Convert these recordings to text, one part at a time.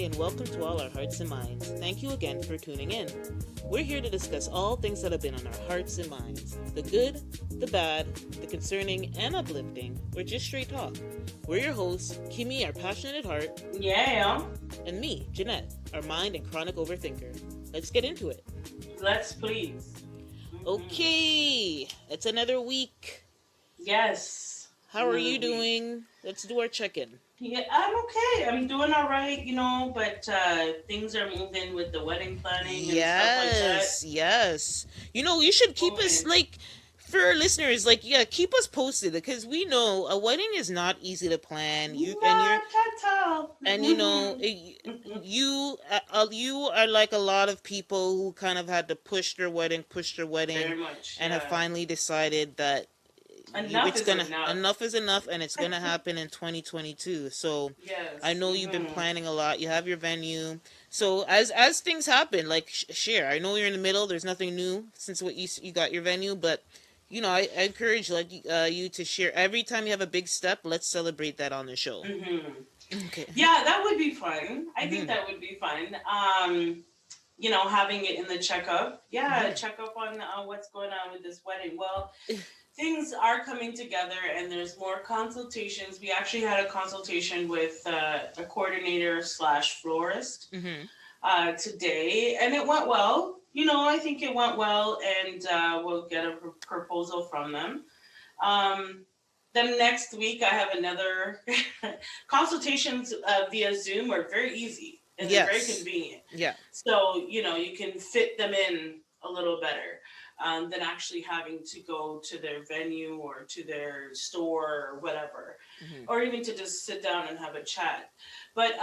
and welcome to all our hearts and minds. Thank you again for tuning in. We're here to discuss all things that have been on our hearts and minds, the good, the bad, the concerning, and uplifting, or just straight talk. We're your hosts, Kimmy, our passionate heart, Yeah. and me, Jeanette, our mind and chronic overthinker. Let's get into it. Let's please. Okay, it's another week. Yes. How are you doing? Let's do our check-in. Yeah, I'm okay. I'm doing all right, but things are moving with the wedding planning and stuff like that. Yes. You should keep us, for our listeners, keep us posted because we know a wedding is not easy to plan. Not at all. And you are like a lot of people who kind of had to push their wedding, Very much. and have finally decided that enough is enough, and it's gonna happen in 2022. So yes. I know you've been planning a lot. You have your venue. So as things happen, share. I know you're in the middle. There's nothing new since what you got your venue, but I encourage you to share every time you have a big step. Let's celebrate that on the show. Mm-hmm. Okay. Yeah, that would be fun. I think that would be fun. Having it in the checkup. Yeah, check up on what's going on with this wedding. Well, things are coming together and there's more consultations. We actually had a consultation with a coordinator / florist today, and it went well. I think it went well, and we'll get a proposal from them. Then next week, I have another consultations via Zoom are very easy and they're very convenient. Yeah. So, you can fit them in a little better than actually having to go to their venue or to their store or whatever, or even to just sit down and have a chat. But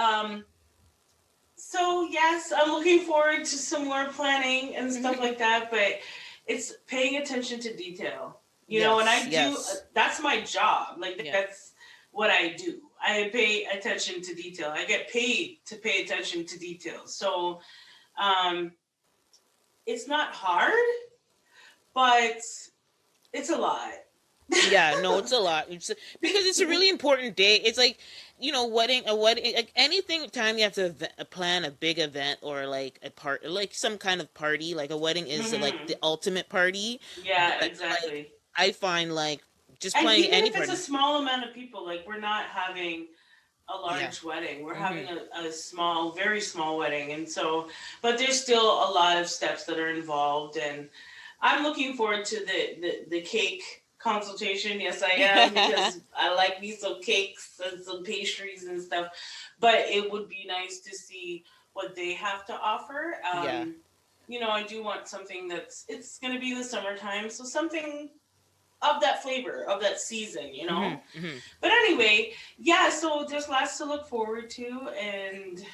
so yes, I'm looking forward to some more planning and stuff like that, but it's paying attention to detail. And I do, that's my job. That's what I do. I pay attention to detail. I get paid to pay attention to detail. So it's not hard, but it's a lot. Yeah, no, it's a lot. Because it's a really important day. It's like, a wedding, like anything time you have to plan a big event or like a part, like some kind of party, like a wedding is like the ultimate party. Yeah, But, exactly. I find just and planning even any if party. it's a small amount of people, we're not having a large wedding. We're having a small, very small wedding. And so, but there's still a lot of steps that are involved. And I'm looking forward to the cake consultation. Yes, I am, because I like me some cakes and some pastries and stuff. But it would be nice to see what they have to offer. I do want something it's going to be the summertime. So something of that flavor, of that season, But anyway, so there's lots to look forward to, and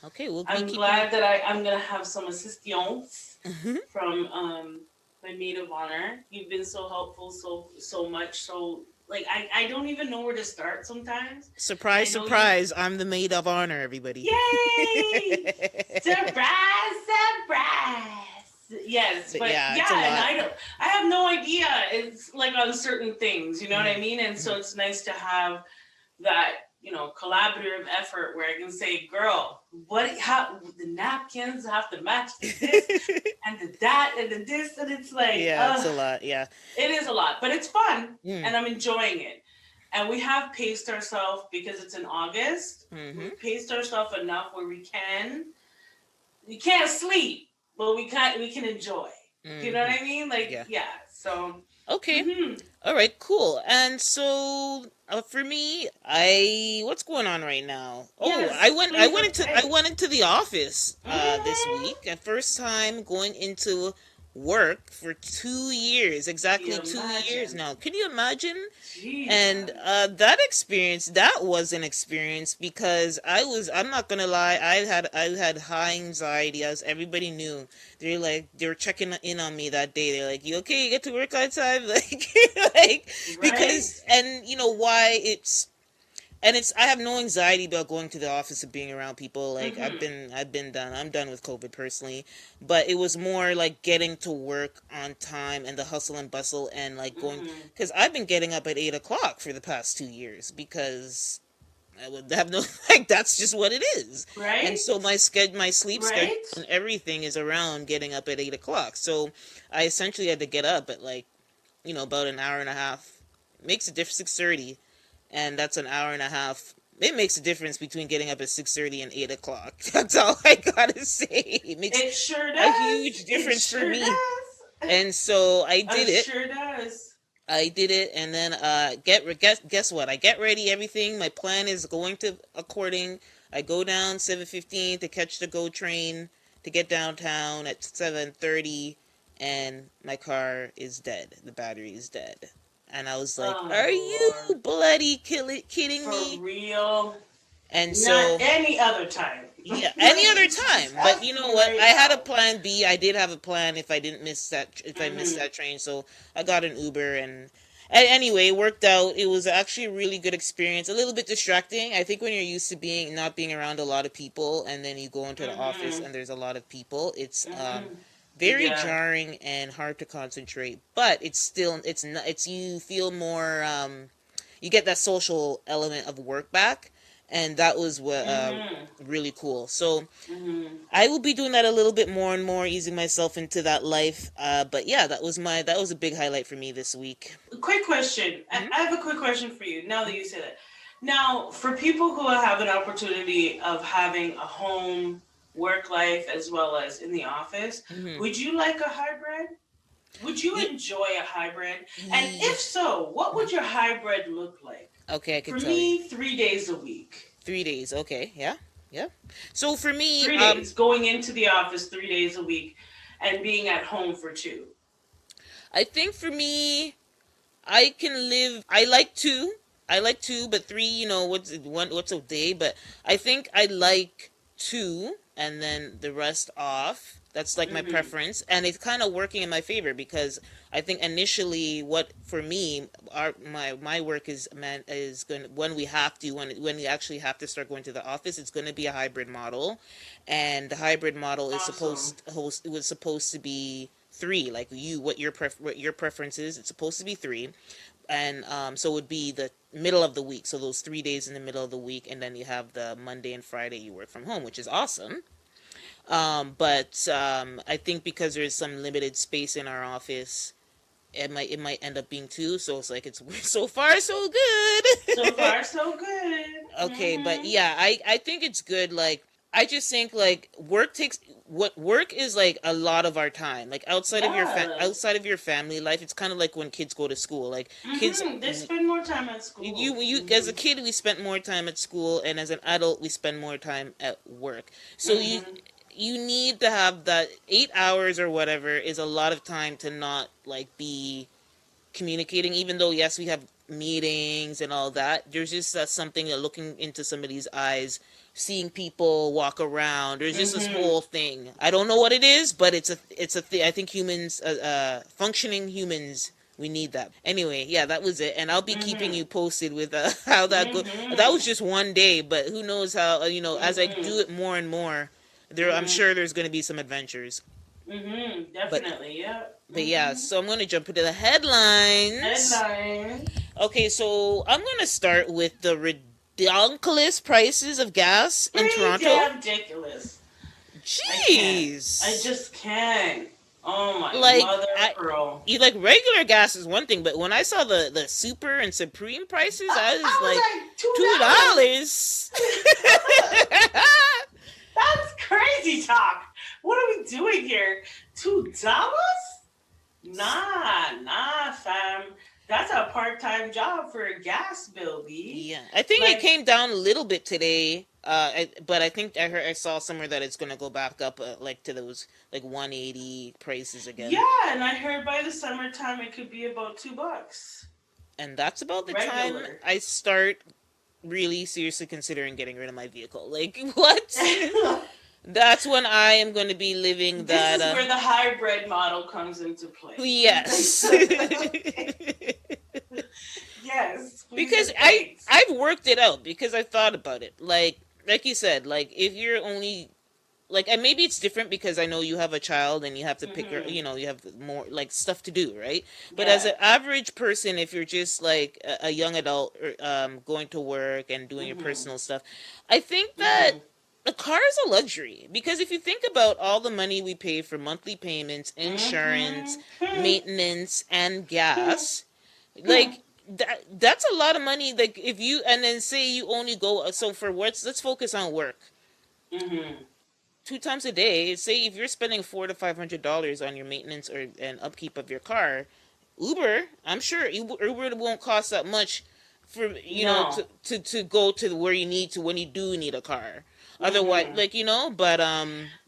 Okay, I'm glad that I'm gonna have some assistance from my maid of honor. You've been so helpful, so much. So I don't even know where to start sometimes. Surprise, I'm the maid of honor, everybody. Yay! Surprise! Yes, but and I have no idea. It's on certain things, you know what I mean? And so it's nice to have that, collaborative effort where I can say, girl, how the napkins have to match this and the that and the this, and it's it's a lot. Yeah, it is a lot, but it's fun and I'm enjoying it. And we have paced ourselves because it's in August. We've paced ourselves enough where we can't sleep. But we can enjoy. You know what I mean? So. Okay. All right. Cool. And so for me, what's going on right now? Yes, I went into the office this week. First time going into work for 2 years. Exactly 2 years now. Can you imagine? Jeez. And that was an experience because I'm not gonna lie, I had high anxiety, as everybody knew. They were checking in on me that day. They're like, you okay, you get to work on time? Because, and why I have no anxiety about going to the office and being around people. I'm done with COVID personally, but it was more like getting to work on time and the hustle and bustle and going, because I've been getting up at 8 o'clock for the past 2 years because I would have no like that's just what it is. And Right? so my sleep schedule Right? and everything is around getting up at 8 o'clock. So I essentially had to get up at like, about an hour and a half. Makes a difference 6:30, and that's an hour and a half. It makes a difference between getting up at 6:30 and 8 o'clock. That's all I gotta say. It makes It sure a does. huge It difference for sure me. does. And so It sure does. I did it, and then guess what? I get ready, everything. My plan is going to according. I go down 7:15 to catch the GO train to get downtown at 7:30, and my car is dead. The battery is dead, and I was like, "Are Oh Lord. you bloody kidding For me?" real. And Not so any other time. yeah, any other time. But you Just know what? right I had a now. plan B. I did have a plan if I didn't miss that if I missed Mm-hmm. that train. So I got an Uber and anyway, it worked out. It was actually a really good experience. A little bit distracting. I think when you're used to being not being around a lot of people and then you go into the office Mm-hmm. and there's a lot of people, it's Mm-hmm. very Yeah. jarring and hard to concentrate. But it's still it's not it's you feel more you get that social element of work back, and that was what Mm-hmm. really cool. So Mm-hmm. I will be doing that a little bit more and more, easing myself into that life. But yeah, that was a big highlight for me this week. Quick question. Hmm. I have a quick question for you now that you say that. Now, for people who have an opportunity of having a home work life as well as in the office, Hmm. would you like a hybrid? Would you Yeah, enjoy a hybrid? And yeah. if so, what would your hybrid look like? Okay, I can For tell you. me, 3 days a week. 3 days. Okay, yeah, yeah. So for me, 3 days going into the office 3 days a week and being at home for two. I think for me, I can live. I like two. I like two, but three. What's one? What's a day? But I think I like two, and then the rest off. That's like my Mm-hmm. preference, and it's kind of working in my favor because I think initially, what for me, my work is going when we have to when we actually have to start going to the office. It's going to be a hybrid model, and the hybrid model is Awesome. it was supposed to be three, like what your preference is. It's supposed to be three, and so it would be the middle of the week, so those 3 days in the middle of the week, and then you have the Monday and Friday you work from home, which is awesome. But I think because there's some limited space in our office, it might end up being two, so it's like it's so far so So good. far, so good. Okay, but Mm-hmm. yeah, I think it's good. Like, I just think like work is like a lot of our time. Like Yes. outside of your family life, it's kind of like when kids go to school. Like kids, Mm-hmm. They spend more time at school. you as Mm-hmm. a kid we spent more time at school, and as an adult we spend more time at work. So Mm-hmm. you need to have that 8 hours or whatever is a lot of time to not like be communicating, even though yes we have meetings and all that. There's just something that looking into somebody's eyes, seeing people walk around, there's just this Mm-hmm. whole thing. I don't know what it is, but it's a thing. I think humans, functioning humans, we need that. Anyway, yeah, that was it, and I'll be keeping Mm-hmm. you posted with how that goes. That was Mm-hmm. just one day, but who knows how, as I Mm-hmm. do it more and more, I'm Mm-hmm. sure there's going to be some adventures. Mm-hmm. but Definitely. Yeah. but yeah, Mm-hmm. so I'm going to jump into the headlines. Headline. Okay, so I'm gonna start with the ridiculous prices of gas in Pretty Toronto. damn ridiculous. I can't. I Jeez. just can't. Oh my Like mother pearl. you like regular gas is one thing, but when I saw the super and supreme prices, I was like I was like $2. $2. That's crazy talk. What are we doing here? $2? Nah, fam. That's a part-time job for a gas bill, B. Yeah, I think it Like, came down a little bit today. But I think I saw somewhere that it's gonna go back up, like to those like 180 prices again. yeah, and I heard by the summertime it could be about $2. And that's about the time Regular. I start really seriously considering getting rid of my vehicle. Like, what? That's when I am going to be living This that. is where the hybrid model comes into play. Yes. Yes, please Because and thanks. I've worked it out because I thought about it. Like you said, like if you're only like, and maybe it's different because I know you have a child and you have to pick her, Mm-hmm. you have more like stuff to do, right? But as Yeah. an average person, if you're just like a young adult, or, going to work and doing your Mm-hmm. personal stuff, I think that Mm-hmm. a car is a luxury, because if you think about all the money we pay for monthly payments, insurance, Mm-hmm. maintenance, and gas, like that's a lot of money. Like, if you, and then say you only go, so for what's, let's focus on work, Mm-hmm. 2 times a day. Say if you're spending $400 to $500 on your maintenance or and upkeep of your car, Uber, I'm sure Uber won't cost that much for, No. to go to where you need to when you do need a car. Otherwise, Mm-hmm. like, but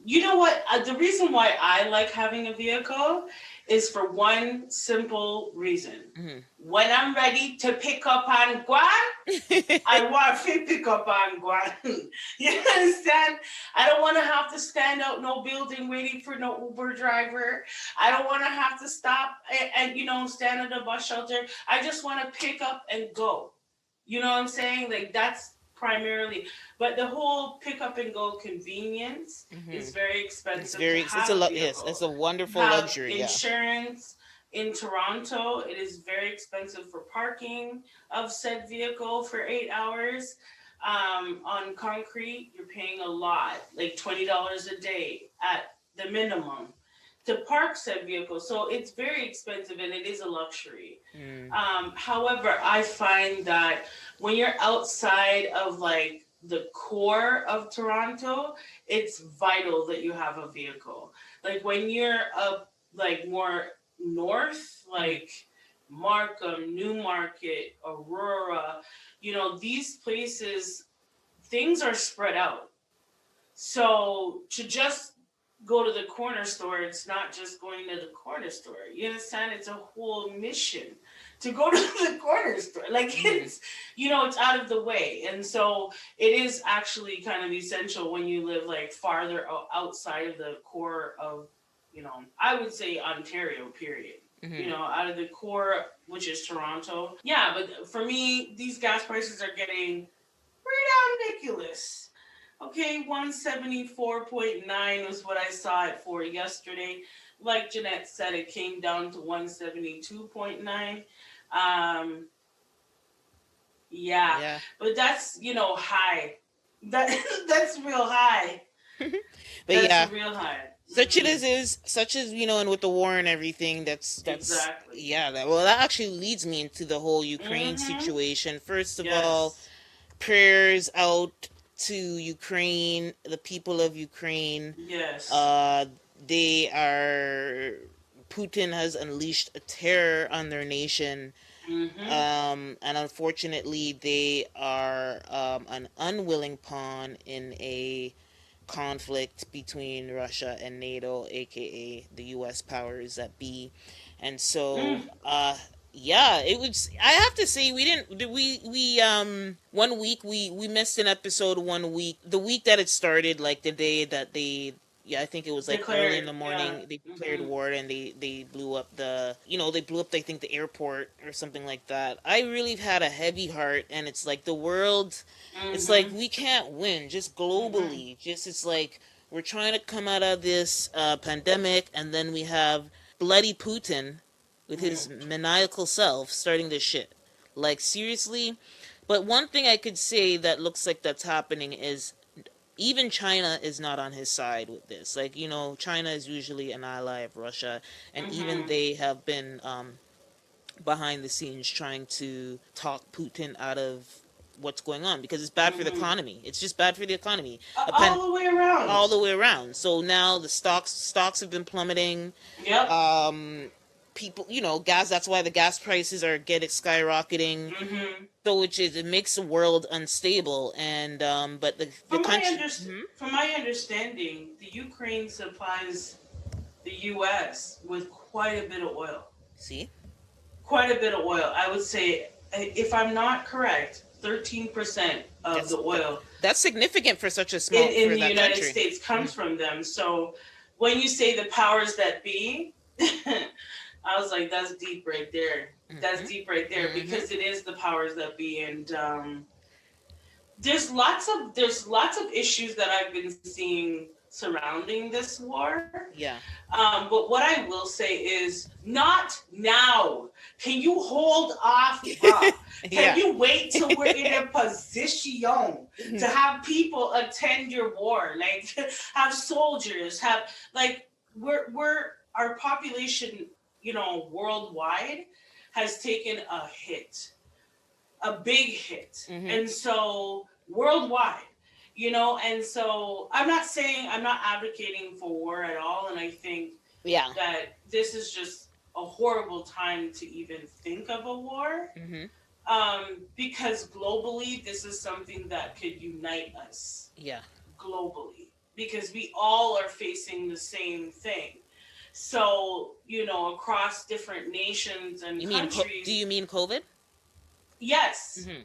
You know what? The reason why I like having a vehicle is for one simple reason. mhm. When I'm ready to pick up and go, I want to pick up and go. You understand? I don't want to have to stand out no building waiting for no Uber driver. I don't want to have to stop and stand at a bus shelter. I just want to pick up and go. You know what I'm saying? Like that's primarily, but the whole pick up and go convenience Mhm. is very It's expensive to very, it's have a a yes, it's vehicle. a You wonderful have luxury. Yeah. insurance. In Toronto, it is very expensive for parking of said vehicle for 8 hours. On concrete, you're paying a lot, like $20 a day at the minimum to park said vehicle. So it's very expensive and it is a luxury. Mm. However, I find that when you're outside of like the core of Toronto, it's vital that you have a vehicle. Like when you're up like more north, Mm. like Markham, Newmarket, Aurora, these places, things are spread out. So to just go to the corner store, it's not just going to the corner store. You understand? It's a whole mission to go to the corner store. Like Mhm. it's out of the way. And so it is actually kind of essential when you live like farther outside of the core of, I would say Ontario, period. Mhm. Out of the core, which is Toronto. Yeah, but for me, these gas prices are getting ridiculous. Okay, 174.9 was what I saw it for yesterday. Like Jeanette said, it came down to 172.9. Um, yeah, Yeah. but that's high. That that's real high. But That's a yeah, real high. such it is such as, and with the war and everything, that's Exactly. yeah, well, that actually leads me into the whole Ukraine Mm-hmm. situation. First of all, Yes. prayers out to Ukraine, the people of Ukraine. Yes. uh they are Putin has unleashed a terror on their nation, Mm-hmm. and unfortunately they are, an unwilling pawn in a conflict between Russia and NATO, aka the U.S. powers that be. And so, Mm. yeah, it was. I have to say, we didn't. One week we missed an episode. One week, the week that it started, like the day that they. Yeah, I think it was like early in Declared. the Yeah. morning. They declared Mm-hmm. war and they blew up they blew up, I think, the airport or something like that. I really had a heavy heart, and it's like the world, it's like Mm-hmm. we can't win just Mm-hmm. globally. Just, it's like we're trying to come out of this pandemic, and then we have bloody Putin with his Mm-hmm. maniacal self starting this shit. Like, seriously. But one thing I could say that looks like that's happening is even China is not on his side with this. Like, China is usually an ally of Russia, and even Mm-hmm. they have been, behind the scenes trying to talk Putin out of what's going on, because it's bad for the Mm-hmm. economy. It's just bad for the economy. All the way around. All the way around. So now the stocks have been plummeting. Yep. People, gas. That's why the gas prices are getting skyrocketing. Mm-hmm. So it makes the world unstable. And but the country. Mhm. From my understanding, the Ukraine supplies the U.S. with quite a bit of oil. See, Quite a bit of oil. I would say, if I'm not correct, 13% of that's the oil that's significant for such a in, small, in for the that United country. States comes Mhm. from them. So when you say the powers that be, I was like, that's deep right there. That's Mhm. deep right there Mhm. because it is the powers that be, and there's lots of issues that I've been seeing surrounding this war. Yeah. But what I will say is, not now. Can you hold off, bruh? Can Yeah. you wait till we're in a position to have people attend your war? Like, have soldiers, have, like, we're our population, worldwide has taken a hit, a big hit. Hmm. And so worldwide, and so I'm not advocating for war at all. And I think Yeah. that this is just a horrible time to even think of a war, Hmm. because globally, this is something that could unite us Yeah. globally, because we all are facing the same thing. So, across different nations and Do countries, you mean COVID? yes, Hmm.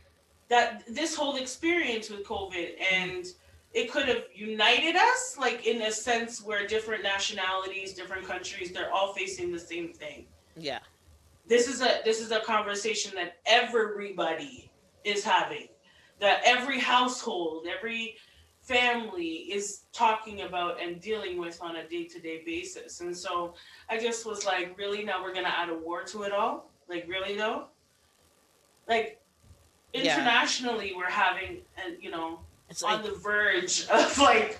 that this whole experience with COVID, Hmm. and it could have united us, like in a sense where different nationalities, different countries, they're all facing the same thing. Yeah. This is a conversation that everybody is having, that every household, every family is talking about and dealing with on a day-to-day basis. And so I just was like, really, now we're gonna add a war to it all? Like, really though? Like, Yeah. internationally we're having, and It's on like the verge of like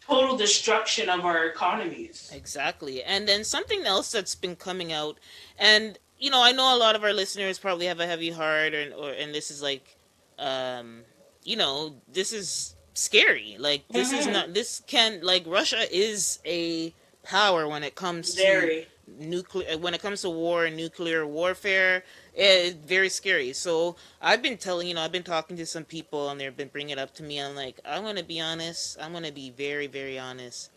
total destruction of our economies. exactly. And then something else that's been coming out, and I know a lot of our listeners probably have a heavy heart, or and this is like, um, this is scary. Like this is Mm-hmm. not. This can like Russia is a power when it comes to Very. nuclear, when it comes to war and nuclear warfare. It's very scary. So I've been talking to some people, and they've been bringing it up to me. I'm like, I'm gonna be honest. I'm gonna be very, very honest.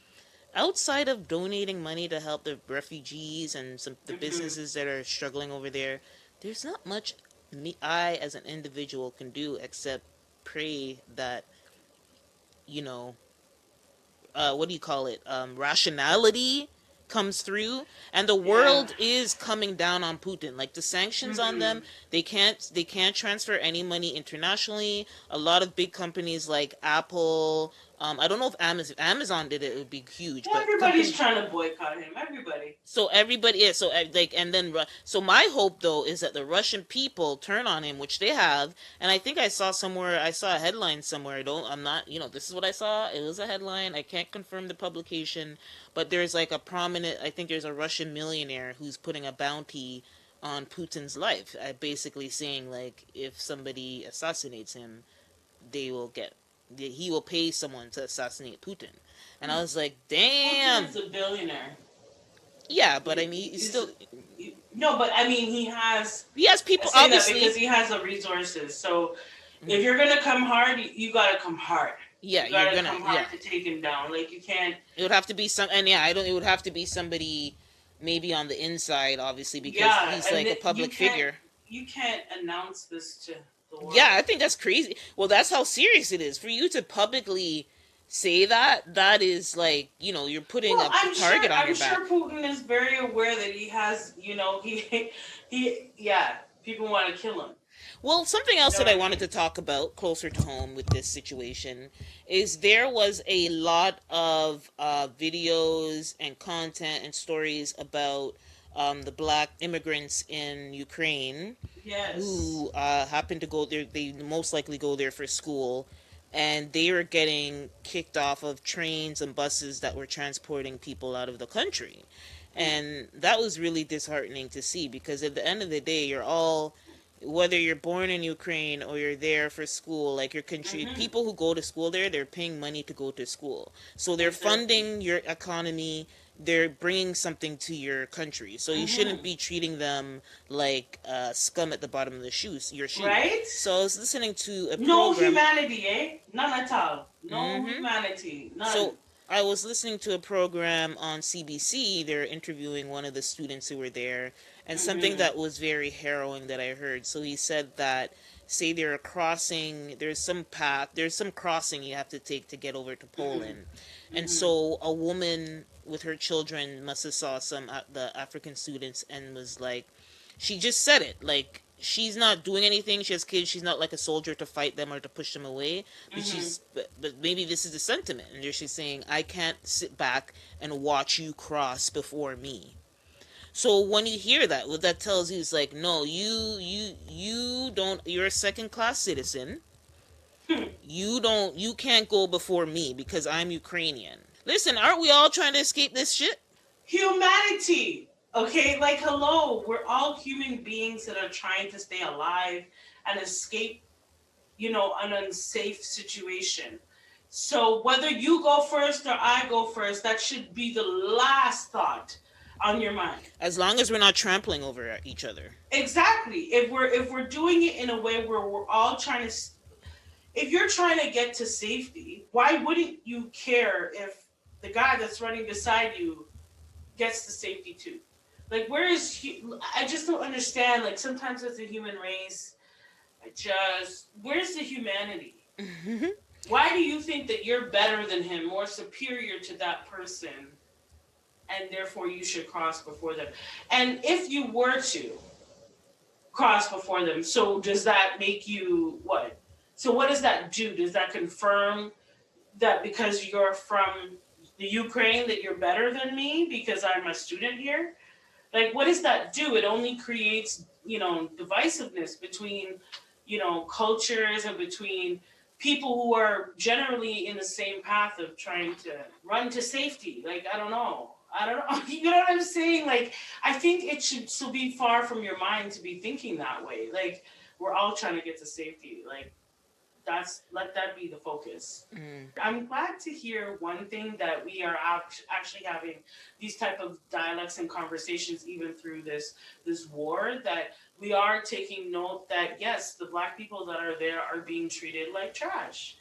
Outside of donating money to help the refugees and the Mm-hmm. businesses that are struggling over there, there's not much I as an individual can do except pray that, you know what do you call it, rationality comes through, and the Yeah. world is coming down on Putin. Like the sanctions on Mm-hmm. them, they can't transfer any money internationally. A lot of big companies like Apple, I don't know if Amazon did it, it would be huge, Well, but everybody's company. trying to boycott him. Everybody. So everybody, yeah. So like, and then so my hope though is that the Russian people turn on him, which they have. And I think I saw a headline somewhere. I'm not, this is what I saw. It was a headline. I can't confirm the publication, but there's like a prominent. I think there's a Russian millionaire who's putting a bounty on Putin's life, basically saying like if somebody assassinates him, they will get. He will pay someone to assassinate Putin. And I was like, Putin damn. is a billionaire. Yeah, but I mean, he's He's, still. no, but I mean, he has. He has I people, say that because obviously. he has the resources. So Mhm. if you're gonna come hard, you gotta come hard. Yeah, You you're gotta gonna. come Yeah, hard to take him down. Like, you can't. it would have to be some, and yeah, I don't. It would have to be somebody, maybe on the inside, obviously, because Yeah, he's and like a you public can't. figure. You can't announce this to the Yeah, I world. think that's crazy. Well, that's how serious it is for you to publicly say that. That is like, you're putting Well, a I'm sure. target on I'm your sure back. Putin is very aware that he has. Yeah. People want to kill him. Well, something You else know that what I I wanted mean? to talk about closer to home with this situation is there was a lot of videos and content and stories about the black immigrants in Ukraine Yes. who happen to go there. They most likely go there for school, and they were getting kicked off of trains and buses that were transporting people out of the country. Mm. And that was really disheartening to see because at the end of the day, you're all, whether you're born in Ukraine or you're there for school, like your country, Mhm. people who go to school there, they're paying money to go to school. So they're Exactly. funding your economy, they're bringing something to your country. So you shouldn't Mhm. be treating them like scum at the bottom of the your shoe. Right? So I was listening to a No program. humanity, eh? None at all. No Hmm. humanity. So None. I was listening to a program on CBC. They're interviewing one of the students who were there, and something Mhm. that was very harrowing that I heard. So he said that, say they're crossing, there's some path, there's some crossing you have to take to get over to Mhm. Poland, and Mhm. so a woman with her children must have saw some the African students and was like, she just said it like she's not doing anything. She has kids. She's not like a soldier to fight them or to push them away. But Mm-hmm. but maybe this is the sentiment, and she's saying, I can't sit back and watch you cross before me. So when you hear that, what that tells you is like, no, you don't. You're a second class citizen. You can't go before me because I'm Ukrainian. Listen, aren't we all trying to escape this shit? Humanity. Okay, like hello, we're all human beings that are trying to stay alive and escape, an unsafe situation. So whether you go first or I go first, that should be the last thought on your mind. As long as we're not trampling over each other. Exactly. If we're doing it in a way where we're all trying to, if you're trying to get to safety, why wouldn't you care if the guy that's running beside you gets to safety too? Like, I just don't understand. Like, sometimes as a human race, where's the humanity? Why do you think that you're better than him, more superior to that person, and therefore you should cross before them? And if you were to cross before them, so does that make you what? So what does that do? Does that confirm that because you're from the Ukraine that you're better than me because I'm a student here? Like, what does that do? It only creates, divisiveness between, cultures and between people who are generally in the same path of trying to run to safety. Like, I don't know. I don't know. You know what I'm saying? Like, I think it should still be far from your mind to be thinking that way. Like, we're all trying to get to safety. Like, let that be the focus. Mm. I'm glad to hear one thing that we are actually having these type of dialects and conversations even through this war, that we are taking note that yes, the black people that are there are being treated like trash.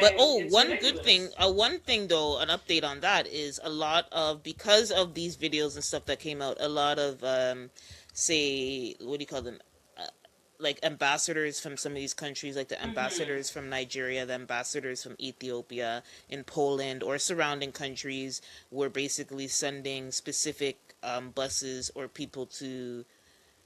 But And oh, it's one good thing, ridiculous. one thing though, an update on that is a lot of, because of these videos and stuff that came out, a lot of say, what do you call them? Uh, like ambassadors from some of these countries, like the Mm-hmm. ambassadors from Nigeria, the ambassadors from Ethiopia, in Poland or surrounding countries, were basically sending specific buses or people to,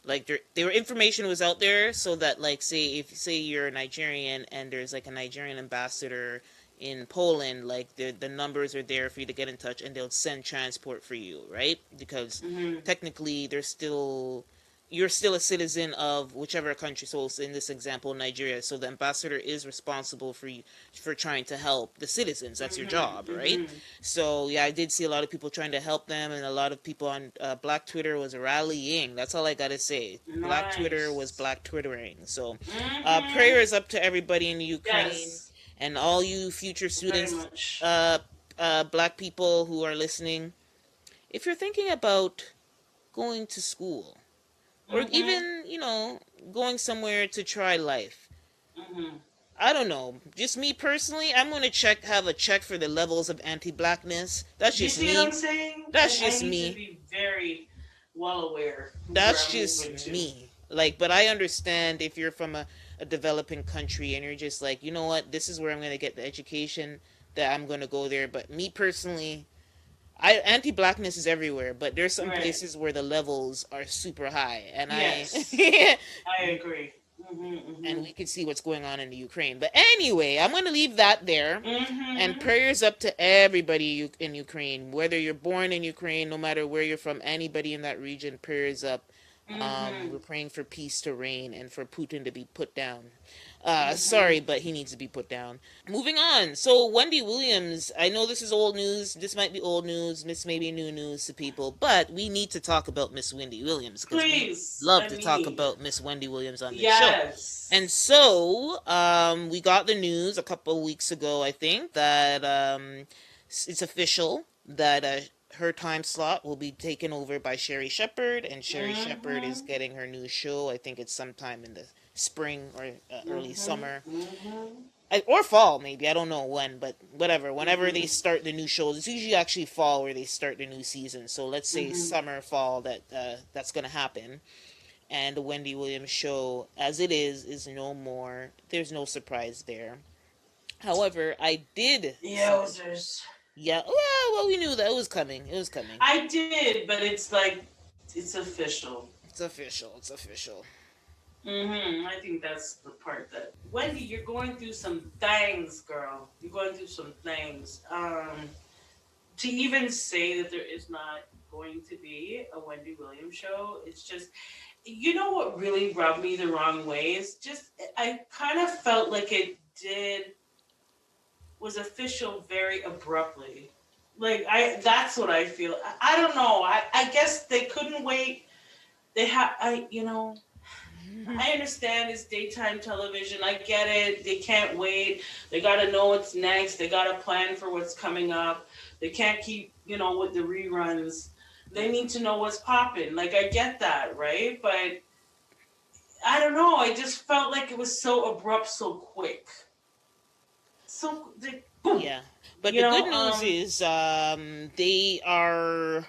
like, their information was out there, so that, like, say you're a Nigerian and there's like a Nigerian ambassador in Poland, like the numbers are there for you to get in touch, and they'll send transport for you, right? Because Mm-hmm. technically they're still, you're still a citizen of whichever country. So in this example, Nigeria. So the ambassador is responsible for you, for trying to help the citizens. That's your Mm-hmm. job, right? Mm-hmm. So yeah, I did see a lot of people trying to help them, and a lot of people on Black Twitter was rallying. That's all I gotta say. Black Twitter was Nice. Black Twittering. So Mm-hmm. prayers up to everybody in Ukraine Yes. and all you future Very students, much. uh, Black people who are listening. If you're thinking about going to school, or Mm-hmm. even, going somewhere to try life, Mm-hmm. I don't know. Just me personally, I'm gonna have a check for the levels of anti-blackness. That's You just see what me. I'm saying? That's I just need to me. be very well aware of where That's I'm just moving to. me. Like, but I understand if you're from a developing country and you're just like, you know what, this is where I'm gonna get the education, that I'm gonna go there. But me personally, anti-blackness is everywhere, but there's some Right. places where the levels are super high, and Yes, I agree. and Mm-hmm, we can see what's going on in the Ukraine. But anyway, I'm going to leave that there. And mm-hmm. prayers up to everybody in Ukraine, whether you're born in Ukraine, no matter where you're from, anybody in that region, prayers up. Mm-hmm. We're praying for peace to reign and for Putin to be put down. Mm-hmm. Sorry, but he needs to be put down. Moving on. So, Wendy Williams, I know this is old news. This might be old news. This may be new news to people, but we need to talk about Miss Wendy Williams because we Please, love I to talk mean, about Miss Wendy Williams on this show. And yes. so, we got the news a couple of weeks ago, I think, that it's official that her time slot will be taken over by Sherry Shepherd, and Sherry Shepherd is Mm-hmm. getting her new show. I think it's sometime in the spring or early Mm-hmm. summer, Mm-hmm. or fall maybe. I don't know when, but whatever. Whenever they Mm-hmm. start the new shows, it's usually actually fall where they start the new season. So let's say Mm-hmm. summer, fall, that's gonna happen. And the Wendy Williams show, as it is no more. There's no surprise there. However, I did see. Yowzers. Yeah, well, we knew that it was coming. It was coming. I did, but it's like, it's official. It's official. It's official. I think that's the part that Wendy, you're going through some things, girl. You're going through some things. To even say that there is not going to be a Wendy Williams show, it's just, you know what really rubbed me the wrong way is just I kind of felt like it did was official very abruptly. Like I that's what I feel. I don't know. I guess they couldn't wait. They have I you know I understand it's daytime television. I get it. They can't wait. They got to know what's next. They got to plan for what's coming up. They can't keep, with the reruns. They need to know what's popping. Like, I get that, right? But I don't know. I just felt like it was so abrupt, so quick. So, boom. Yeah, but You the good know, news is they are.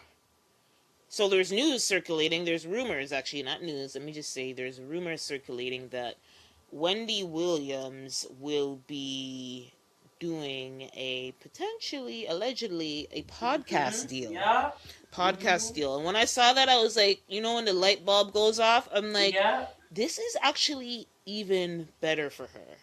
So there's news circulating. There's rumors, actually, not news. Let me just say, there's rumors circulating that Wendy Williams will be doing a potentially, allegedly, a podcast deal. yeah. Podcast deal. And when I saw that, I was like, when the light bulb goes off, I'm like, Yeah. this is actually even better for her.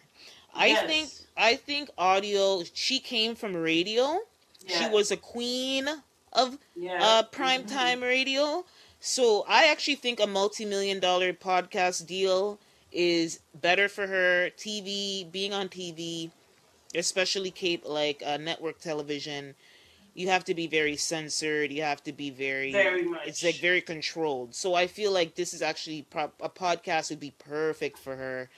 I think Yes. I think audio. She came from radio. She Yes. was a queen of Yeah. primetime radio. So I actually think a multi-million-dollar podcast deal is better for her. TV, being on TV, especially network television, you have to be very censored. You have to be Very it's like much. very controlled. So I feel like this is actually a podcast would be perfect for her,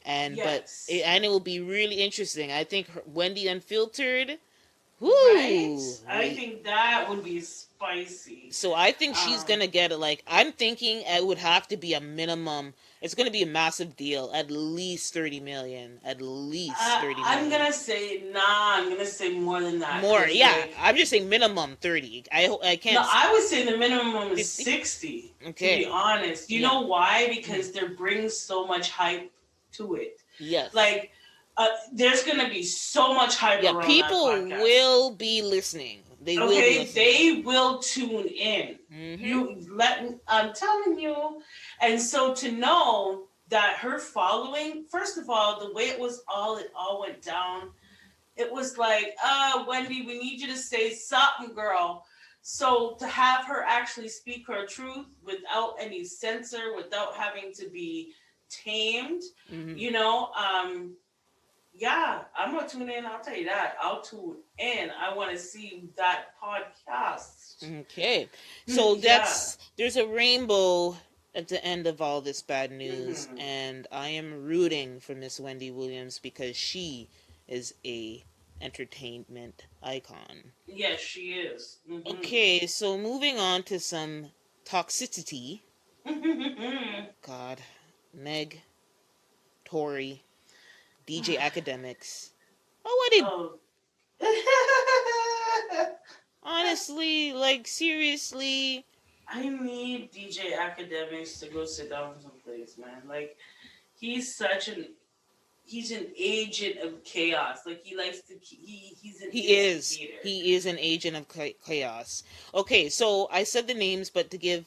Yes. and it will be really interesting. I think Wendy Unfiltered. Right? Whoo! I think that would be spicy. So I think she's Um, gonna get it. Like, I'm thinking it would have to be a minimum. It's gonna be a massive deal. At least 30 million. At least 30 I'm million. gonna say nah. I'm gonna say more than that More, because yeah. like I'm just saying minimum 30. I no, can't. I would say the minimum is 50. 60. To be Okay. honest, you Yeah. know why? Mhm. Because there brings so much hype to it. Yes. Like, there's gonna be so much hype Yeah. around that People podcast. will be listening. They will be Okay, listening. they will tune in. Mm-hmm. You let I'm telling you. And so to know that her following, first of all, the way it all went down, it was like, Wendy, we need you to say something, girl. So to have her actually speak her truth without any censor, without having to be tamed, Mm-hmm. you know, yeah, I'm gonna tune in. I'll tell you that. I'll tune in. I want to see that podcast. Okay. So Yeah. there's a rainbow at the end of all this bad news, Hmm. and I am rooting for Miss Wendy Williams because she is a entertainment icon. Yes, she is. Okay, so moving on to some toxicity. God, Meg, Tori, DJ Academics. Oh, what did Oh. honestly, like, seriously? I need DJ Academics to go sit down someplace, man. Like he's an agent of chaos. Like he likes to he's an He is. instigator. He is an agent of chaos. Okay, so I said the names, but to give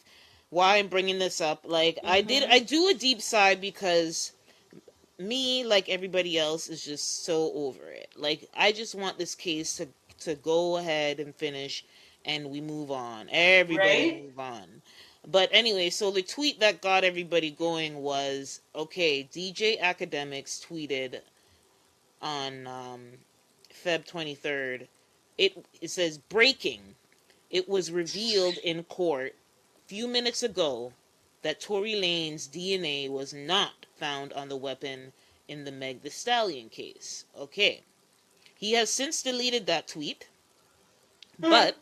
why I'm bringing this up, like, I Mm-hmm. do a deep side because me, like everybody else, is just so over it. Like, I just want this case to go ahead and finish, and we move on. Everybody Right? move on. But anyway, so the tweet that got everybody going was, okay, DJ Academics tweeted on Feb 23rd. It says, breaking. It was revealed in court a few minutes ago that Tory Lane's DNA was not found on the weapon in the Meg the Stallion case. Okay. He has since deleted that tweet, but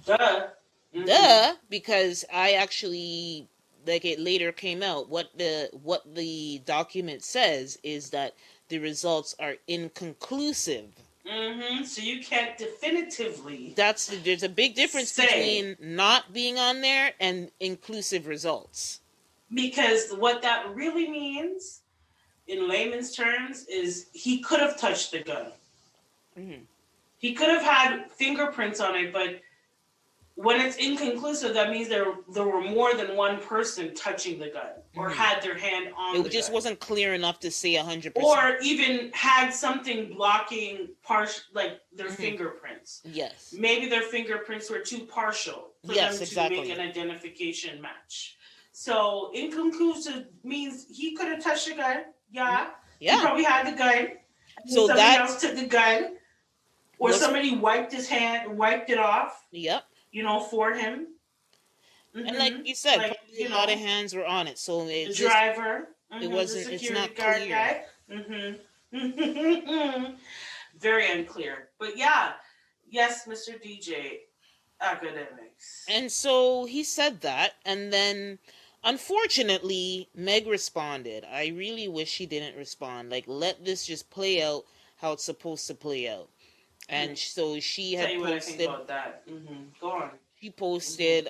Duh. Mm-hmm. because I actually, like, it later came out, what the document says is that the results are inconclusive. Mm-hmm. So you can't definitively There's a big difference say between not being on there and inclusive results. because what that really means in layman's terms is he could have touched the gun. Mm-hmm. He could have had fingerprints on it, but when it's inconclusive, that means there were more than one person touching the gun or had their hand on It the just gun, wasn't clear enough to say 100%. or even had something blocking like their fingerprints. Yes. Maybe their fingerprints were too partial for Yes, them to make exactly. an identification match. So inconclusive means he could have touched the gun. Yeah, he Yeah. probably had the gun. And So somebody that else took the gun, or was, somebody wiped his hand, wiped it off, yep. for him. And like you said, Like, probably a lot of hands were on it. So the it's just, driver, it the wasn't, it's security not guard clear. guy. Very unclear. But yeah, yes, Mr. DJ, academics. And so he said that, and then unfortunately, Meg responded. I really wish he didn't respond. Like, let this just play out how it's supposed to play out. And so she Tell had you what I think posted. about that. Go on. She posted,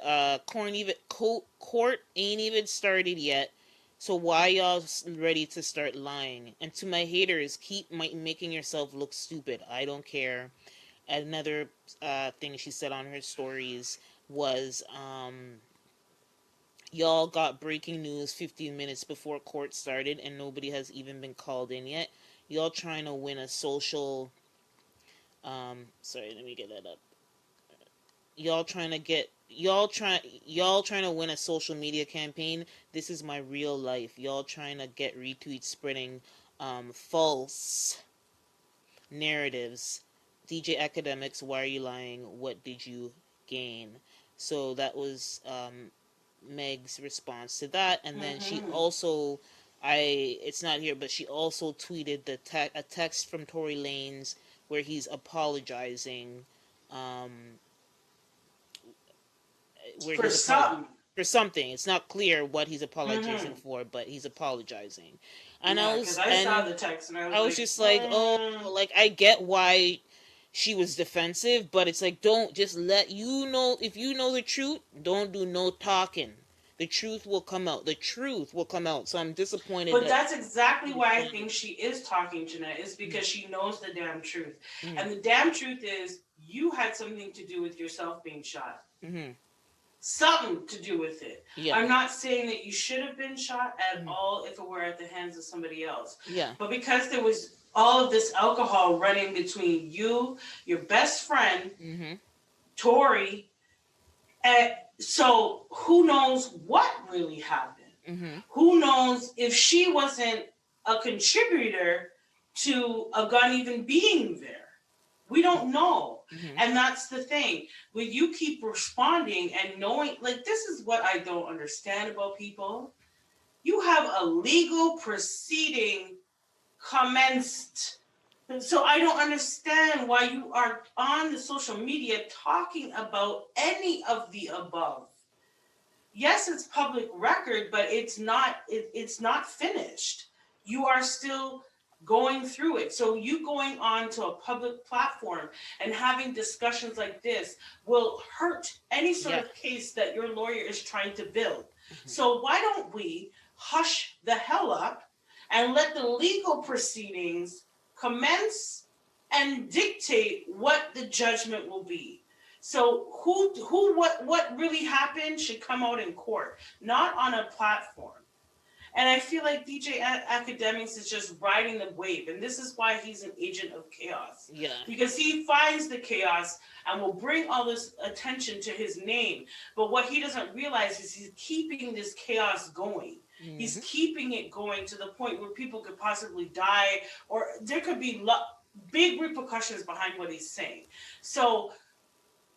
court ain't even started yet. So why y'all ready to start lying? And to my haters, keep making yourself look stupid. I don't care. Another thing she said on her stories was, y'all got breaking news 15 minutes before court started and nobody has even been called in yet. Y'all trying to win a social, sorry, let me get that up. Y'all trying to win a social media campaign. This is my real life. Y'all trying to get retweets spreading false narratives. DJ Academics, why are you lying? What did you gain? So that was Meg's response to that, and then she also, it's not here, but she also tweeted a text from Tory Lanez where he's apologizing, um, where For he's something. for something. It's not clear what he's apologizing for, but he's apologizing. And Yeah, because I saw the text and I was just like, oh, like I get why she was defensive, but it's like, don't just let you know, if you know the truth, don't do no talking. The truth will come out. The truth will come out. So I'm disappointed. But that's exactly why I think she is talking tonight, is because she knows the damn truth. And the damn truth is, you had something to do with yourself being shot. Something to do with it. Yeah. I'm not saying that you should have been shot at all if it were at the hands of somebody else. Yeah. But because there was all of this alcohol running between you, your best friend, Tori, and so who knows what really happened? Who knows if she wasn't a contributor to a gun even being there? We don't know. And that's the thing. When you keep responding and knowing, like, this is what I don't understand about people. You have a legal proceeding commenced. So I don't understand why you are on the social media talking about any of the above. Yes, it's public record, but it's not finished. You are still going through it. So you going on to a public platform and having discussions like this will hurt any sort of case that your lawyer is trying to build. So why don't we hush the hell up and let the legal proceedings commence and dictate what the judgment will be? So what really happened should come out in court, not on a platform. And I feel like DJ Academics is just riding the wave, and this is why he's an agent of chaos. Yeah. Because he finds the chaos and will bring all this attention to his name. But what he doesn't realize is he's keeping this chaos going. He's keeping it going to the point where people could possibly die, or there could be big repercussions behind what he's saying. So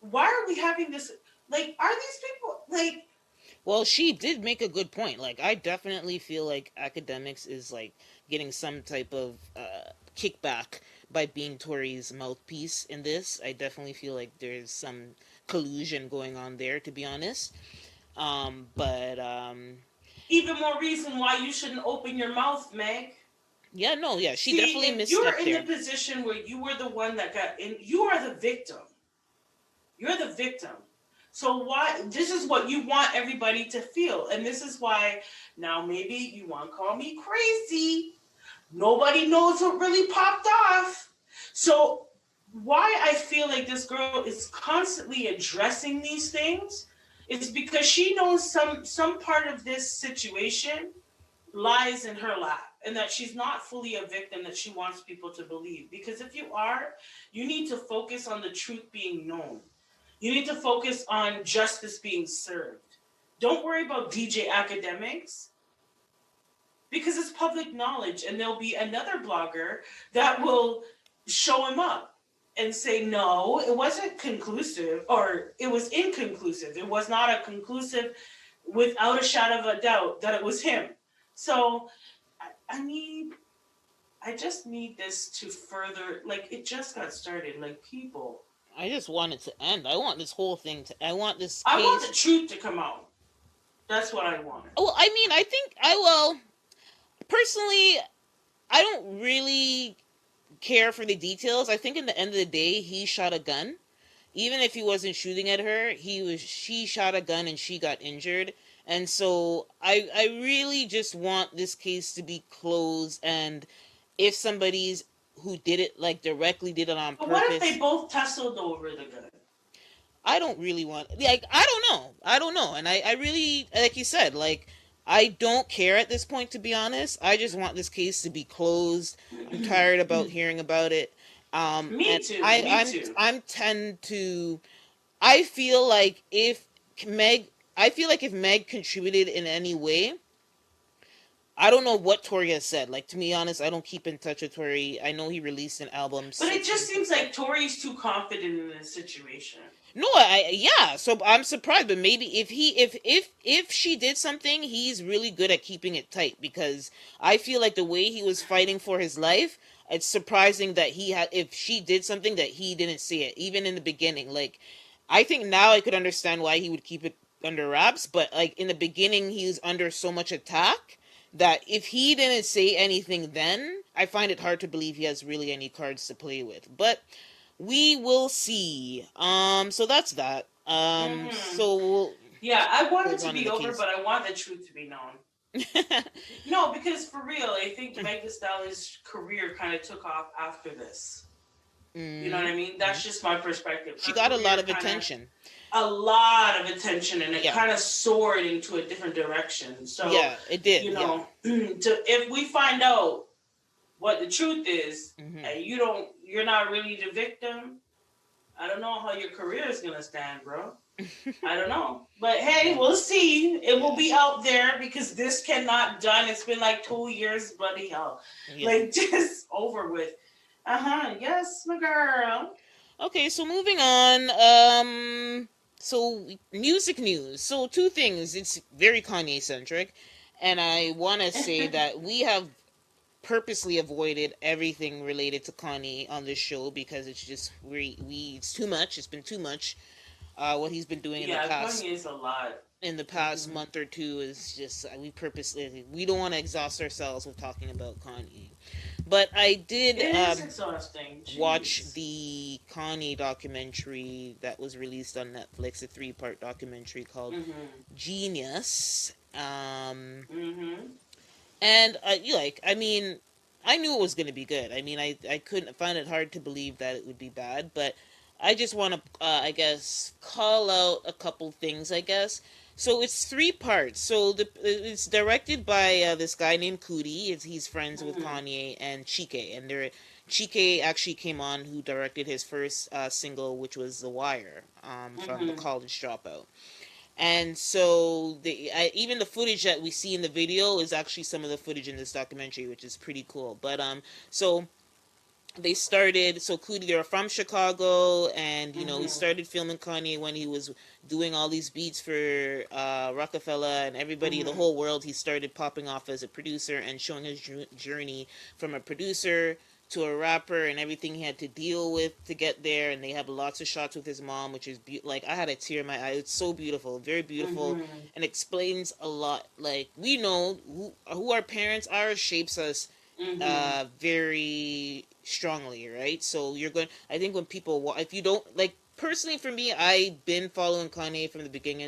why are we having this? Like, are these people like? Well, she did make a good point. Like, I definitely feel like Academics is like getting some type of kickback by being Tory's mouthpiece in this. I definitely feel like there's some collusion going on there, to be honest. But even more reason why you shouldn't open your mouth, Meg. Yeah, no, yeah, she definitely misstepped there. You're in the position where you were the one that got in. You are the victim. You're the victim. So why? This is what you want everybody to feel, and this is why now maybe you want to call me crazy. Nobody knows what really popped off. So why I feel like this girl is constantly addressing these things is because she knows some part of this situation lies in her lap and that she's not fully a victim that she wants people to believe. Because if you are, you need to focus on the truth being known. You need to focus on justice being served. Don't worry about DJ academics because it's public knowledge, and there'll be another blogger that will show him up and say, no, it wasn't conclusive, or it was inconclusive. It was not a conclusive, without a shadow of a doubt, that it was him. So I need, I just need this to further, like, it just got started. Like, people. I just want it to end. I want this whole thing to. I want this I want case. the truth to come out. That's what I want. Well, I mean, I think I will. Personally, I don't really care for the details. I think in the end of the day, he shot a gun. Even if he wasn't shooting at her, she shot a gun and she got injured. And so I really just want this case to be closed, and if somebody's who did it, like, directly did it on But what if purpose, they both tussled over the gun? I don't really want, like, I don't know. And I really, like you said, like, I don't care at this point, to be honest. I just want this case to be closed. I'm tired about hearing about it. Me And too. I Me too. I'm tend to, I feel like if Meg I feel like if Meg contributed in any way, I don't know what Tori has said. Like, to be honest, I don't keep in touch with Tori. I know he released an album But it 6 just years seems ago. like Tori's too confident in this situation. No, yeah. So I'm surprised, but maybe if she did something, he's really good at keeping it tight, because I feel like the way he was fighting for his life, it's surprising that he had, if she did something, that he didn't see it even in the beginning. Like, I think now I could understand why he would keep it under wraps, but like in the beginning, he was under so much attack that if he didn't say anything then, I find it hard to believe he has really any cards to play with. But we will see. So that's that. Mm-hmm. So we'll Yeah, I want it move to on in be the over, case. but I want the truth to be known. No, because for real, I think Meg Thee Stallion's career kind of took off after this. You know what Mm-hmm. I mean? That's just my perspective. She Her got a lot career of kind of, attention. a lot of attention, and it Yeah. kind of soared into a different direction. So, Yeah, it did. you Yeah. know, if we find out what the truth is, Mm-hmm. and you're not really the victim, I don't know how your career is gonna stand, bro. I don't know. But hey, Yeah. we'll see. It will Yeah. be out there because this cannot done. It's been like 2 years, bloody hell. Yeah. Like just over with. Uh-huh. Yes, my girl. Okay, so moving on. So music news. So two things. It's very Kanye centric, and I want to say that we have purposely avoided everything related to Kanye on this show because it's just we it's too much. It's been too much. What he's been doing Yeah, Kanye is a lot. in the past Mm-hmm. month or two is just we purposely, we don't want to exhaust ourselves with talking about Kanye. But I did It is exhausting. watch Jeez. the Kanye documentary that was released on Netflix, a 3-part documentary called Mm-hmm. Genius. Mm-hmm. And I mean, I knew it was going to be good. I mean, I couldn't find it hard to believe that it would be bad, but I just want to, I guess, call out a couple things, I guess. So it's 3 parts. So it's directed by this guy named Cootie. He's friends with Mm-hmm. Kanye and Chike, and Chike actually came on, who directed his first single, which was The Wire, from The Mm-hmm. College Dropout. And so even the footage that we see in the video is actually some of the footage in this documentary, which is pretty cool. But so they started, so Cootie, they're from Chicago, and he Mm-hmm. started filming Kanye when he was doing all these beats for Rockefeller and everybody, the Mm-hmm. whole world. He started popping off as a producer and showing his journey from a producer to a rapper and everything he had to deal with to get there. And they have lots of shots with his mom, which is like, I had a tear in my eye. It's so beautiful, very beautiful, Mm-hmm. and explains a lot. Like, we know who our parents are shapes us Mm-hmm. very strongly, right? So you're going, I think when people, if you don't, like, personally for me, I've been following Kanye from the beginning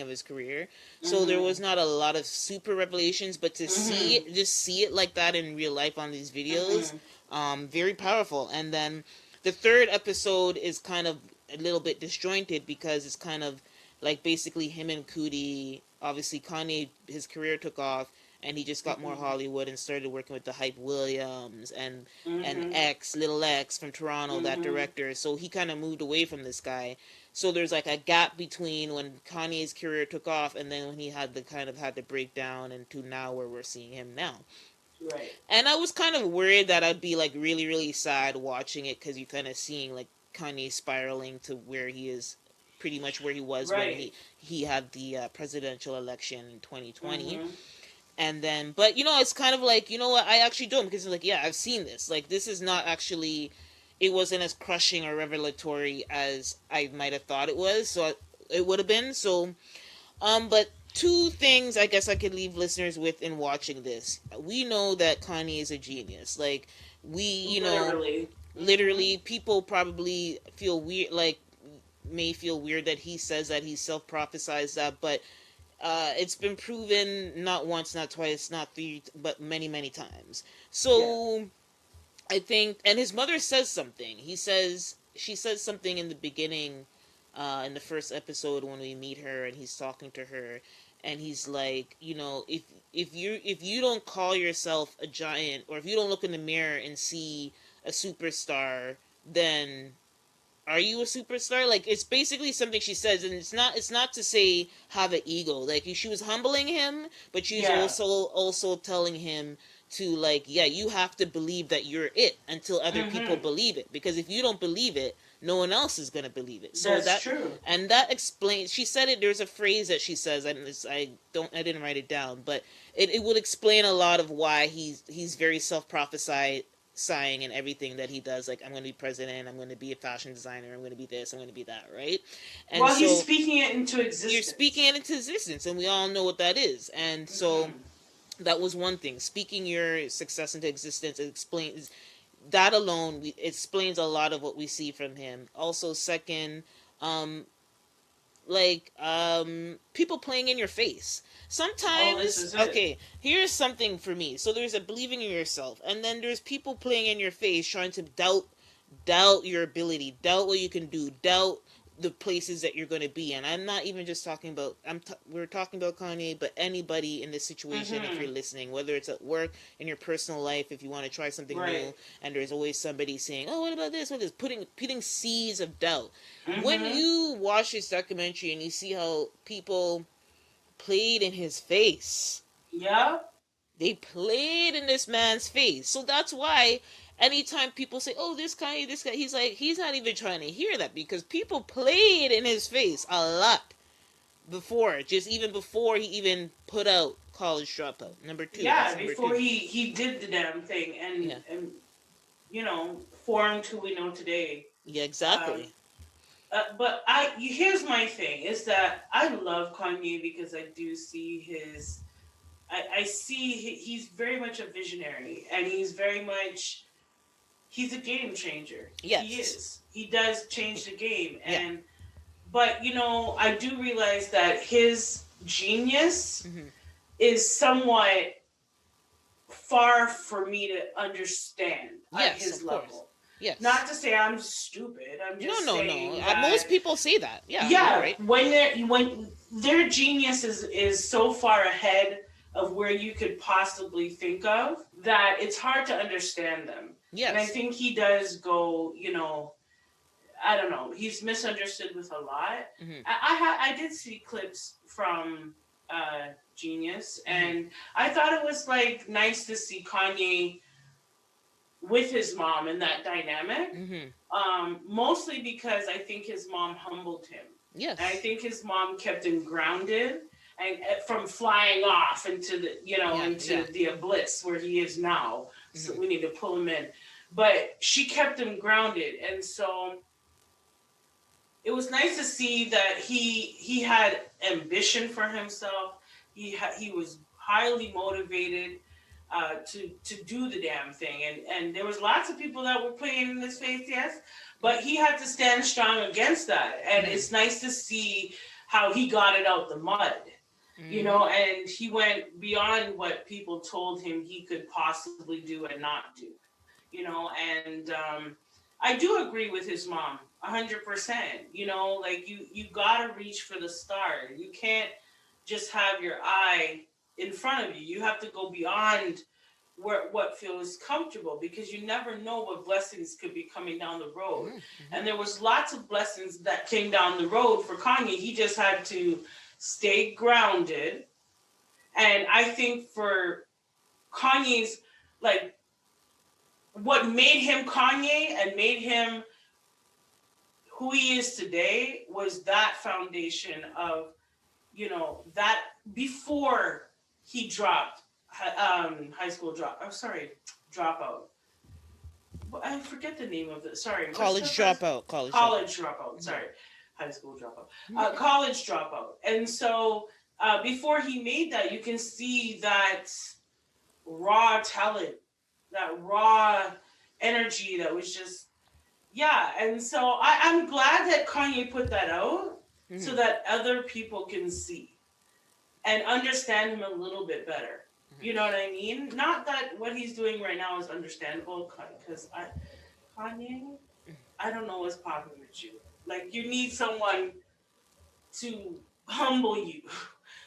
of his career, so there Mm-hmm. was not a lot of super revelations, but to see Mm-hmm. it, just see it like that in real life on these videos, Mm-hmm. very powerful. And then the third episode is kind of a little bit disjointed because it's kind of like basically him and Cootie. Obviously, Kanye, his career took off, and he just got more Mhm. Hollywood and started working with the Hype Williams and Mhm. X, Little X from Toronto, that Mhm. director. So he kind of moved away from this guy. So there's like a gap between when Kanye's career took off and then when he had the kind of had to break down and to now where we're seeing him now. Right. And I was kind of worried that I'd be like really, really sad watching it because you're kind of seeing like Kanye spiraling to where he is, pretty much where he was when Right. he had the presidential election in 2020. Mhm. And then, but it's kind of like, what, I actually don't, because it's like, yeah, I've seen this. Like, this is not actually, it wasn't as crushing or revelatory as I might have thought it was. So it would have been. So but two things I guess I could leave listeners with in watching this. We know that Kanye is a genius. Like, we, Literally. Mhm. literally, people probably feel weird, like, may feel weird that he says that he self prophesized that, but it's been proven not once, not twice, not three, but many, many times. Yeah. So I think, and his mother says something. She says something in the beginning, in the first episode when we meet her and he's talking to her, and he's like, if you don't call yourself a giant, or if you don't look in the mirror and see a superstar, then are you a superstar? Like, it's basically something she says, and it's not to say have an ego. Like, she was humbling him, but she's Yeah. also telling him to, like, yeah, you have to believe that you're it until other people Mhm. believe it, because if you don't believe it, no one else is going to believe it. So That's that, true. and that explains, she said it, there's a phrase that she says, and I didn't write it down, but it would explain a lot of why he's very self-prophesied sighing and everything that he does. Like, I'm going to be president, I'm going to be a fashion designer, I'm going to be this, I'm going to be that, right? And Well, he's so speaking it into you're speaking existence. it into existence, and we all know what that is. And so Mhm. that was one thing, speaking your success into existence. It explains that alone, explains a lot of what we see from him. Also, second, um people playing in your face Oh, this sometimes. is it. Okay, here's something for me. So there's a believing in yourself, and then there's people playing in your face trying to doubt your ability, doubt what you can do, doubt the places that you're going to be. And I'm not even just talking about, we're talking about Kanye, but anybody in this situation, if you're Mhm. listening, whether it's at work, in your personal life, if you want to try something Right. new, and there's always somebody saying, oh, what about this, what is, putting seeds of doubt. When Mhm. you watch this documentary and you see how people played in his face, Yeah. they played in this man's face. So that's why anytime people say, oh, this guy, he's like, he's not even trying to hear that, because people played in his face a lot before, just even before he even put out College Dropout. Number two. Yeah. That's number Before two. he did the damn thing Yeah. and formed who we know today. Yeah, Um, exactly. but here's my thing is that I love Kanye because I do see his. I see he's very much a visionary, and he's a game changer. He Yes. is. He does change the game, Yeah. and but I do realize that his genius Hmm. is somewhat far for me to understand at Yes, his of course. level. Not Yes. to say I'm stupid. I'm No, just no, no. saying that Most people say that. Yeah, you're yeah, right. when their genius is so far ahead of where you could possibly think of that it's hard to understand them. And I Yes. think he does go, I don't know, he's misunderstood with a lot. Hmm. I did see clips from Genius, Hmm. and I thought it was like nice to see Kanye with his mom in that dynamic. Hmm. Mostly because I think his mom humbled him. And I Yes. think his mom kept him grounded and from flying off into Yeah. into Yeah. the abyss where he is now. So Hmm. we need to pull him in. But she kept him grounded, and so it was nice to see that he had ambition for himself. He was highly motivated to do the damn thing, and there was lots of people that were playing in his face, yes, but he had to stand strong against that, and Hmm. it's nice to see how he got it out the mud, Hmm. and he went beyond what people told him he could possibly do and not do, and I do agree with his mom 100%. You know, like you gotta reach for the star. You can't just have your eye in front of you. You have to go beyond where what feels comfortable, because you never know what blessings could be coming down the road. Mm-hmm. And there was lots of blessings that came down the road for Kanye. He just had to stay grounded. And I think for Kanye's, like, what made him Kanye and made him who he is today was that foundation of, that before he dropped high school drop. I'm sorry, dropout. I forget the name of it. Sorry, what's the College first? dropout. College dropout. College dropout. Mm-hmm. Sorry, high school dropout. College dropout. And so before he made that, you can see that raw talent, that raw energy that was just, yeah. And so I'm glad that Kanye put that out so Mm-hmm. that other people can see and understand him a little bit better. You know what I mean? Not that what he's doing right now is understandable, because Kanye, I don't know what's popping with you. Like, you need someone to humble you.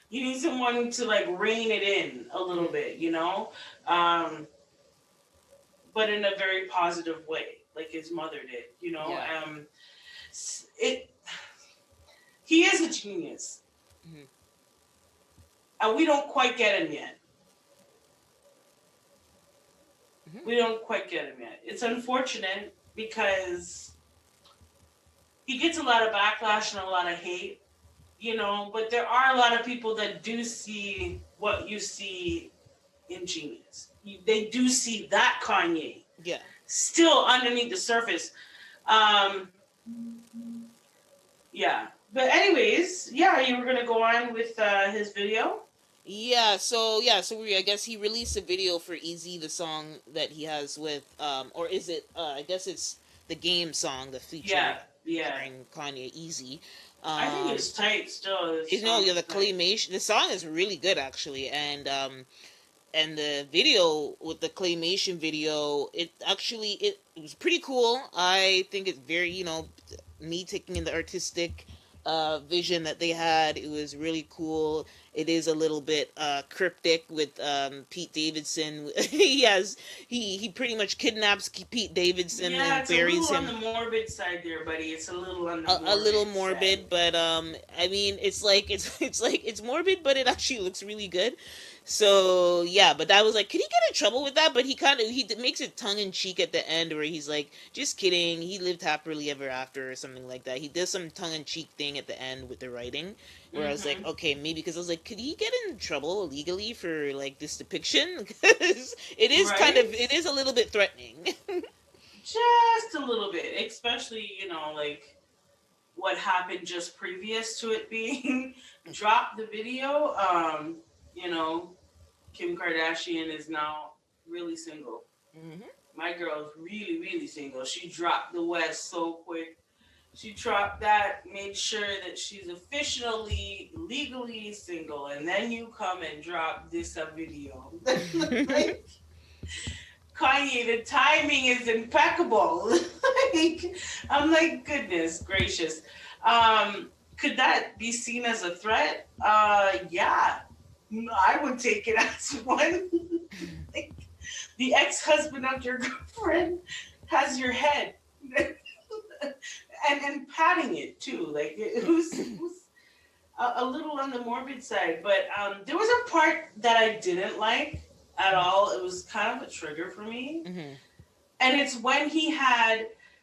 You need someone to, like, rein it in a little bit, um, but in a very positive way, like his mother did. Yeah. It he is a genius, Mm-hmm. and we don't quite get him yet. Mm-hmm. We don't quite get him yet. It's unfortunate because he gets a lot of backlash and a lot of hate, but there are a lot of people that do see what you see in Genius. They do see that Kanye Yeah. still underneath the surface. Um, yeah. But anyways, yeah, you were gonna go on with his video. So I guess he released a video for Eazy, the song that he has with or is it I guess it's the game song, the Yeah, yeah. featuring Kanye, Eazy. I think Um it's tight still. The you know, song yeah, is the tight. claymation, the song is really good actually, and the video with the claymation video, it was pretty cool. I think it's very, me taking in the artistic vision that they had. It was really cool. It is a little bit cryptic with Pete Davidson. He pretty much kidnaps Pete Davidson Yeah, and it's a buries little on him. the morbid side there, buddy. It's a little on the A little morbid side. morbid, but I mean, it's like it's like it's morbid, but it actually looks really good. So yeah, but that was like, could he get in trouble with that? But he makes it tongue in cheek at the end, where he's like, just kidding, he lived happily ever after or something like that. He does some tongue in cheek thing at the end with the writing, where I was like, Mm-hmm. okay, maybe, because I was like, could he get in trouble legally for like this depiction? Because Right? it is a little bit threatening. Just a little bit, especially, like what happened just previous to it being dropped, the video. You know, Kim Kardashian is now really single. Hmm. My girl's really, really single. She dropped the West so quick. She dropped that, made sure that she's officially, legally single, and then you come and drop this a video. Like, Kanye, the timing is impeccable. Like, I'm like, goodness gracious. Could that be seen as a threat? Yeah, I would take it as one. Like, the ex-husband of your girlfriend has your head, and patting it too. Like, it was a little on the morbid side, but there was a part that I didn't like at all. It was kind of a trigger for me, Hmm. and it's when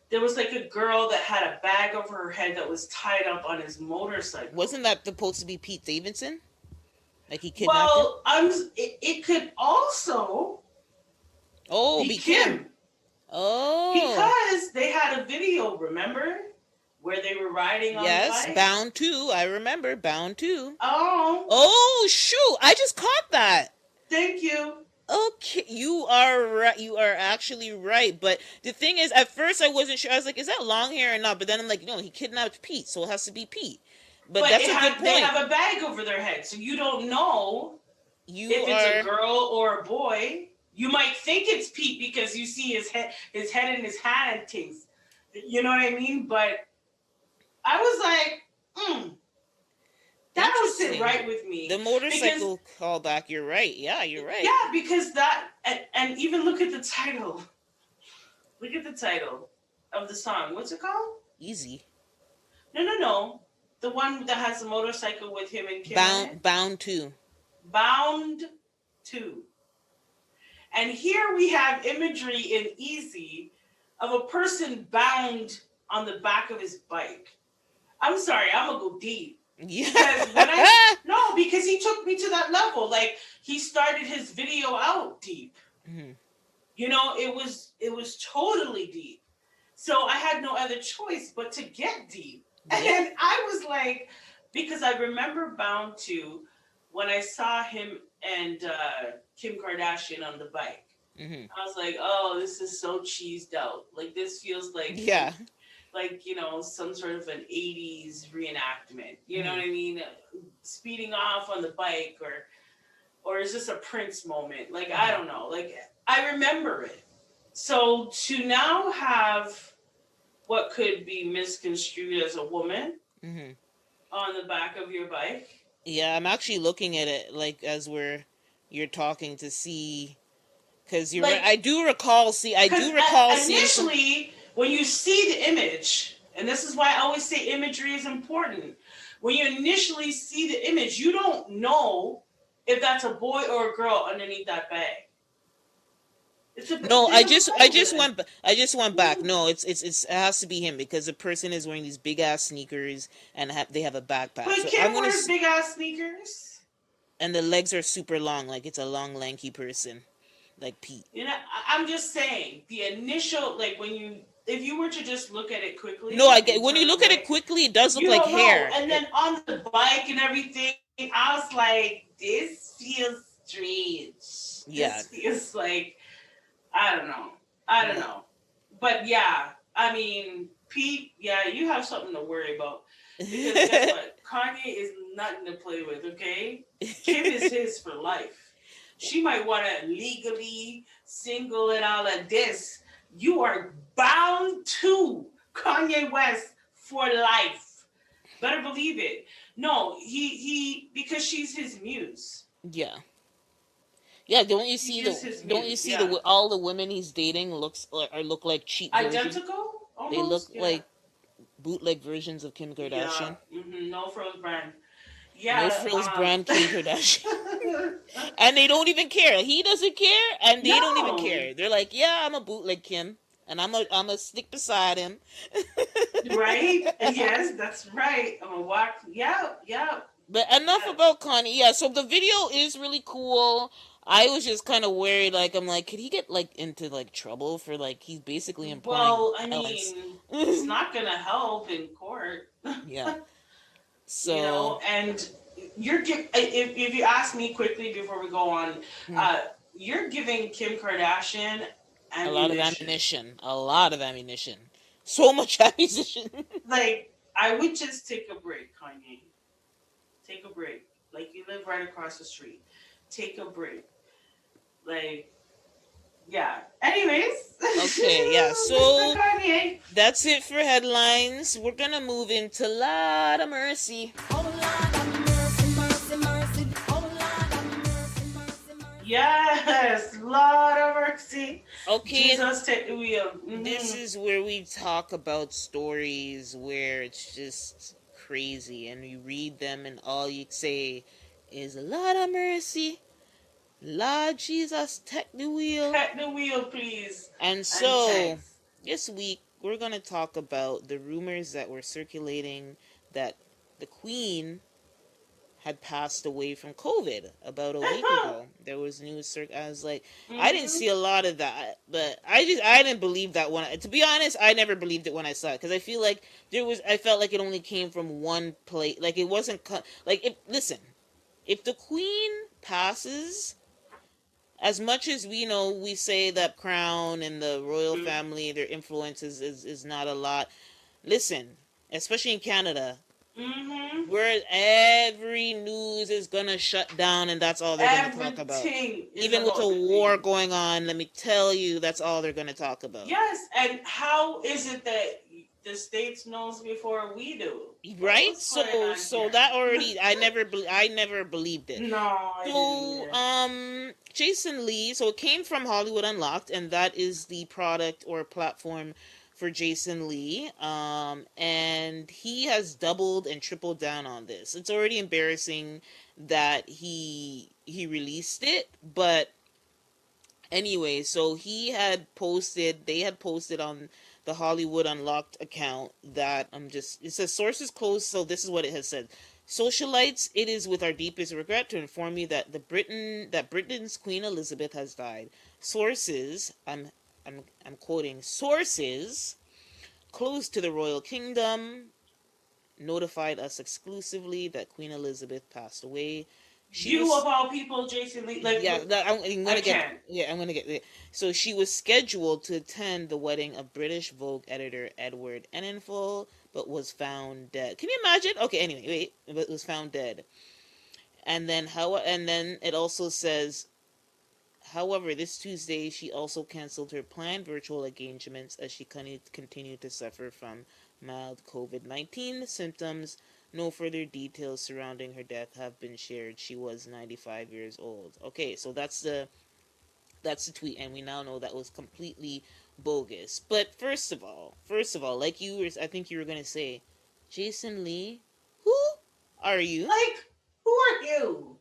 there was like a girl that had a bag over her head that was tied up on his motorcycle. Wasn't that supposed to be Pete Davidson? Like he kidnapped her? Well, it could also Oh, be be Kim. Kim, Oh, because they had a video, remember, where they were riding on the yes, bike. Bound 2. I remember Bound 2. Oh, Oh, shoot. I just caught that. thank you. Okay, you are right. You are actually right. But the thing is, at first I wasn't sure. I was like, is that long hair or not? But then I'm like, no, he kidnapped Pete, so it has to be Pete. But But that's a good they point. have a bag over their head, so you don't know You if it's a are. girl or a boy. You might think it's Pete because you see his head and his hand and things. You know what I mean? But I was like, that don't sit Interesting. right with The me because motorcycle callback. You're right. Yeah, you're right. yeah, because that and even look at the title. Look at the title of the song. What's it called? Easy. No, no, no. The one that has the motorcycle with him and Kim on it. Bound to. Bound to. And here we have imagery in Eazy of a person bound on the back of his bike. I'm sorry, I'm gonna go deep. Yeah. Because because he took me to that level. Like he started his video out deep. Mm-hmm. You know, it was totally deep. So I had no other choice but to get deep. Yeah. And I was like, because I remember Bound to when I saw him and Kim Kardashian on the bike. Mm-hmm. I was like, oh, this is so cheesed out. Like this feels Yeah. like some sort of an 80s reenactment. You know what I mean? Speeding off on the bike or is this a Prince moment? Like I don't know. Like I remember it. So to now have what could be misconstrued as a woman on the back of your bike. Yeah, I'm actually looking at it like as you're talking to see, because you're right. I do recall seeing initially when you see the image, and this is why I always say imagery is important. When you initially see the image, you don't know if that's a boy or a girl underneath that bag. No, I just went back. No, it has to be him because the person is wearing these big ass sneakers and they have a backpack. But So Kim wears big ass sneakers, and the legs are super long, like it's a long lanky person, like Pete. You know, I'm just saying the initial if you were to just look at it quickly. No, I get when you look at it quickly, it does look like hair. And then on the bike and everything, I was like, this feels strange. Yeah. This feels like I don't know. But yeah, I mean, Pete, yeah, you have something to worry about. Because guess what? Kanye is nothing to play with, okay? Kim is his for life. She might want to legally single and all of this. You are bound to Kanye West for life. Better believe it. No, he because she's his muse. Yeah. Yeah, don't you see all the women he's dating look like cheap identical? Almost? They look like bootleg versions of Kim Kardashian. Yeah. Mm-hmm. No frills brand. Yeah. No frills brand Kim Kardashian. And they don't even care. He doesn't care and they don't even care. They're like, yeah, I'm a bootleg Kim and I'm a stick beside him. Right? Yes, that's right. I'm a walk. Yeah. But enough about Kanye. Yeah, so the video is really cool. I was just kind of worried, I'm like, could he get, into, trouble for, he's basically implying Well, I mean, it's not going to help in court. Yeah. So... and if you ask me quickly before we go on, you're giving Kim Kardashian ammunition. A lot of ammunition. So much ammunition. I would just take a break, Kanye. Take a break. You live right across the street. Take a break. Yeah. Anyways. Okay, yeah. So that's it for headlines. We're gonna move into Lord of Mercy. Oh, Lord of mercy, mercy, mercy. Oh, Lord of mercy, mercy, mercy. Yes, Lord of mercy. Okay. Jesus, take the wheel. Mm-hmm. This is where we talk about stories where it's just crazy, and you read them, and all you say is Lord of mercy. Lord Jesus, take the wheel. Take the wheel, please. And so, this week, we're going to talk about the rumors that were circulating that the Queen had passed away from COVID about a week ago. There was news. I was like, I didn't see a lot of that, but I didn't believe that one. To be honest, I never believed it when I saw it, because I feel like I felt like it only came from one place. It wasn't, listen, if the Queen passes... As much as we say that Crown and the royal family, their influence is not a lot. Listen, especially in Canada, where every news is gonna shut down, and that's all they're gonna talk about. Even with a war going on, let me tell you, that's all they're gonna talk about. Yes, and how is it that the states knows before we do. Right? What's going on So here? that already I never believed it. No, I didn't So, either. Jason Lee, so it came from Hollywood Unlocked, and that is the product or platform for Jason Lee. And he has doubled and tripled down on this. It's already embarrassing that he released it, but anyway, so they had posted on the Hollywood Unlocked account that it says sources close, so this is what it has said. Socialites, it is with our deepest regret to inform you that Britain's Queen Elizabeth has died. Sources, I'm quoting, sources close to the royal kingdom notified us exclusively that Queen Elizabeth passed away. She You of was all people, Jason Lee, like yeah, I'm I gonna get can't. yeah, I'm gonna get there. So she was scheduled to attend the wedding of British Vogue editor Edward Enninful, but was found dead. Can you imagine? Okay, anyway, wait, but was found dead. And then it also says, however, this Tuesday she also canceled her planned virtual engagements as she continued to suffer from mild COVID-19 symptoms. No further details surrounding her death have been shared. She was 95 years old. Okay, so that's the tweet, and we now know that was completely bogus. But first of all, like I think you were gonna say, Jason Lee, who are you? Like, who are you?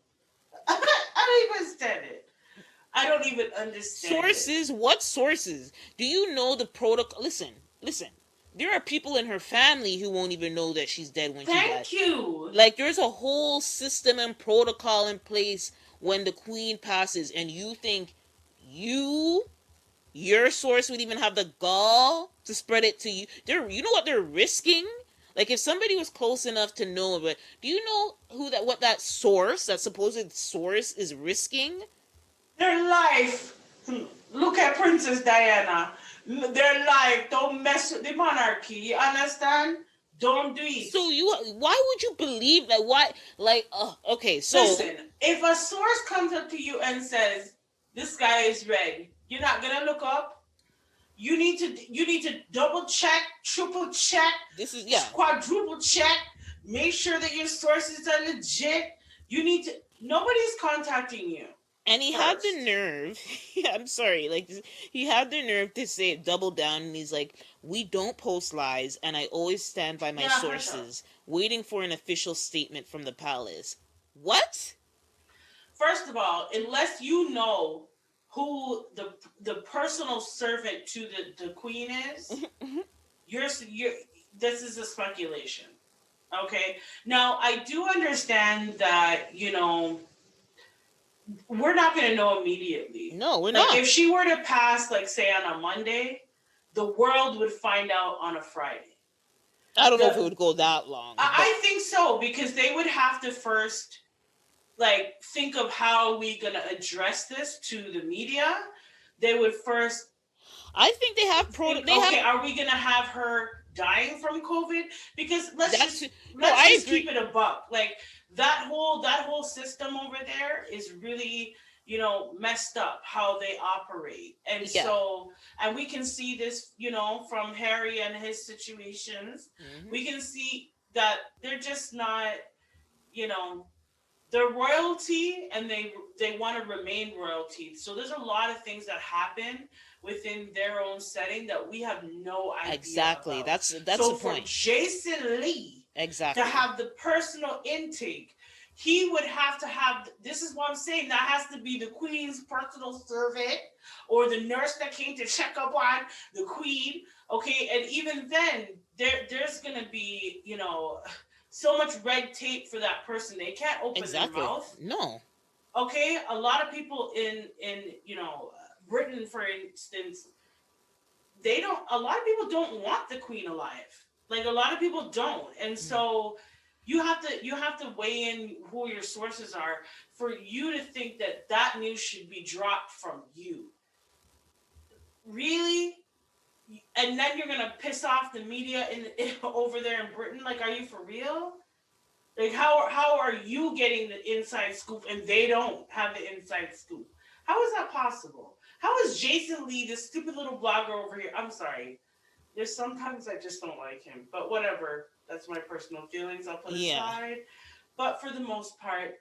I don't even understand it. I don't even understand it. Sources? What sources? Do you know the protocol? Listen. There are people in her family who won't even know that she's dead when she died. Thank you. Like, there's a whole system and protocol in place when the queen passes, and you think you your source would even have the gall to spread it to you. You know what they're risking? Like, if somebody was close enough to know, but do you know what that source, that supposed source, is risking? Their life. Look at Princess Diana. Their life. Don't mess with the monarchy. You understand? Don't do it. So why would you believe that? Why, like, okay, so Listen, if a source comes up to you and says this guy is red, you're not gonna look up. You need to double check, triple check, this is yeah, quadruple check. Make sure that your sources are legit. You need to. Nobody's contacting you and he had the first. nerve. I'm sorry, like he had the nerve to say double down, and he's like, "We don't post lies, and I always stand by my Yeah, hush up. sources, waiting for an official statement from the palace." What? First of all, unless you know who the personal servant to the queen is, you're this is a speculation. Okay. Now I do understand that we're not going to know immediately. No, we're Like not. if she were to pass, like say on a Monday, the world would find out on a Friday. I don't know if it The would go that long, but I think so because they would have to first like think of how we gonna address this to the media. They would first I think they have think, they have okay, are we gonna have her dying from COVID? Because let's that's just no, let's I just keep agree. it a buck. Like that whole system over there is really messed up how they operate, and Yeah. so and we can see this from Harry and his situations. Hmm. We can see that they're just not you know they're royalty and they want to remain royalty. So there's a lot of things that happen within their own setting that we have no idea Exactly. about. That's the So for point. Jason Lee to Exactly. have the personal intake, he would have to have, this is what I'm saying, that has to be the queen's personal servant or the nurse that came to check up on the queen. Okay, and even then there's gonna be so much red tape for that person. They can't open their Exactly. mouth. No. Okay, a lot of people in Britain, for instance, they don't. A lot of people don't want the queen alive. Like a lot of people don't, and so you have to weigh in who your sources are for you to think that that news should be dropped from you. Really? And then you're gonna piss off the media over there in Britain? Like, are you for real? Like how are you getting the inside scoop and they don't have the inside scoop? How is that possible? How is Jason Lee, this stupid little blogger over here? I'm sorry. There's sometimes I just don't like him, but whatever. That's my personal feelings. I'll put Yeah. aside. But for the most part,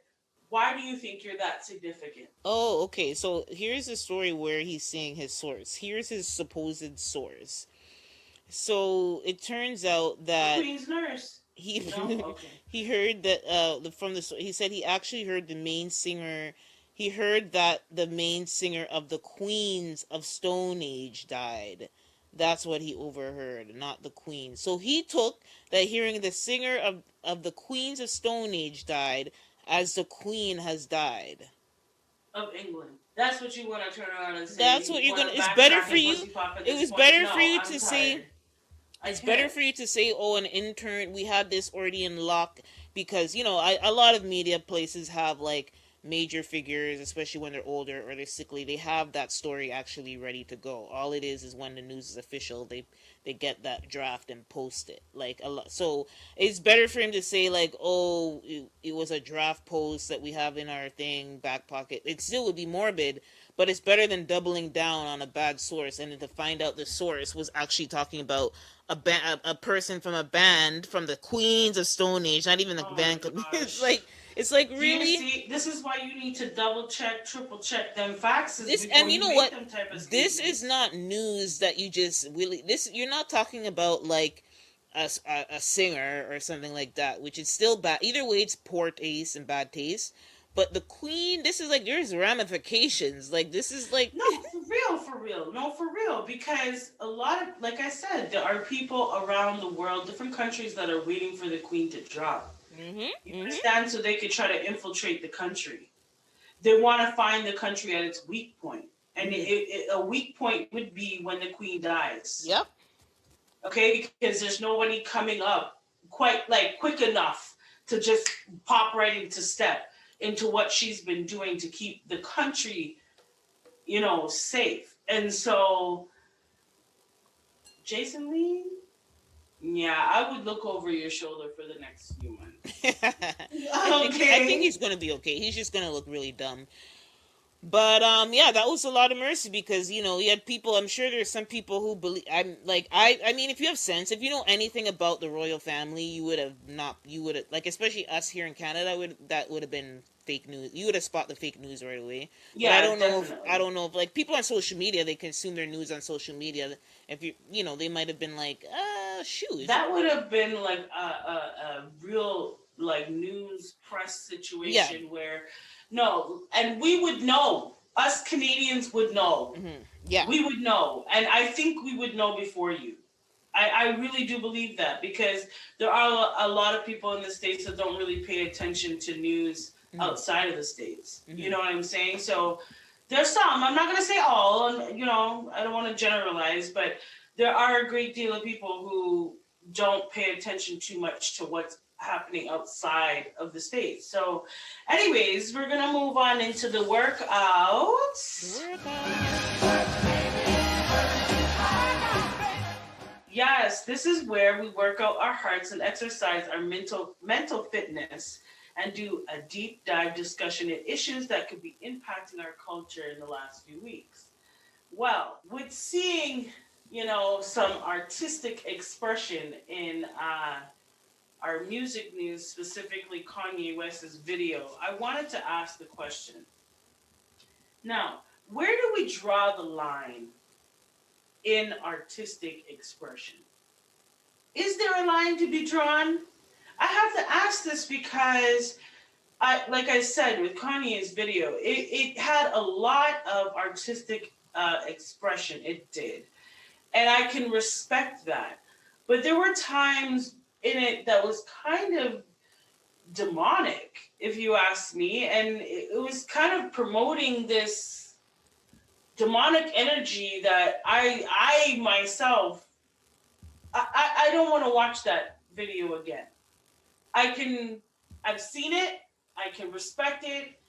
why do you think you're that significant? Oh, okay. So here's a story where he's saying his source. Here's his supposed source. So it turns out The that Queen's nurse. he No? Okay. he heard that from the he said he actually heard the main singer. He heard that the main singer of the Queens of Stone Age died. That's what he overheard, not the Queen. So he took that hearing the singer of the Queens of Stone Age died as the Queen has died. Of England. That's what you want to turn around and say. That's what You you're want gonna. to It's better backtrack for and you. pussy pop at It this was point. better for No, you I'm to say. tired. I It's better can't. for you to say, "Oh, an intern. We had this already in lock," because a lot of media places have like major figures, especially when they're older or they're sickly. They have that story actually ready to go. All it is when the news is official, they get that draft and post it. Like a lot. So it's better for him to say like, "Oh, it was a draft post that we have in our thing back pocket." It still would be morbid, but it's better than doubling down on a bad source and then to find out the source was actually talking about a person from a band from the Queens of Stone Age, not even the Oh my band. gosh. It's like Do you really see? This is why you need to double check, triple check them faxes this, before and you you know make what? them type of This is statements. not news that you just really this. You're not talking about like a singer or something like that, which is still bad. Either way, it's poor taste and bad taste. But the Queen, this is like there's ramifications. Like this is like No, for real, for real. No, for real. Because a lot of, like I said, there are people around the world, different countries that are waiting for the Queen to drop. mhm You mhm understand? So they could try to infiltrate the country. They want to find the country at its weak point. And mhm a weak point would be when the Queen dies. yep Okay? Because there's nobody coming up quite like quick enough to just pop right into step into what she's been doing to keep the country, safe. And so, Jason Lee, yeah, I would look over your shoulder for the next few months. I think Okay. he's gonna be okay. He's just gonna look really dumb. But yeah, that was a lot of mercy because you had people. I'm sure there's some people who believe. I mean, if you have sense, if you know anything about the royal family, you would have not. You would have like, especially us here in Canada. That would have been fake news. You would have spot the fake news right away. But I Yeah, don't know if definitely. like people on social media, they consume their news on social media. If they might have been like, shoot, is it? That would have been like a real like news press Yeah. situation where no, and we would know. Us Canadians would know. Yeah. We would know, and I think we would know before you. I really do believe that because there are a lot of people in the States that don't really pay attention to news Hmm. outside of the States. You Hmm. know what I'm saying? So there's some, I'm not going to say all, and I don't want to generalize, but there are a great deal of people who don't pay attention too much to what's happening outside of the States. So, anyways, we're going to move on into the workout. Workout. Yes, this is where we work out our hearts and exercise our mental fitness and do a deep dive discussion in issues that could be impacting our culture in the last few weeks. Well, with seeing, some artistic expression in our music news, specifically Kanye West's video, I wanted to ask the question. Now, where do we draw the line in artistic expression? Is there a line to be drawn? I have to ask this because like I said, with Kanye's video, it had a lot of artistic expression. It did. And I can respect that. But there were times in it that was kind of demonic, if you ask me. And it was kind of promoting this demonic energy that I myself, I don't want to watch that video again. I can, I've seen it. I can respect it.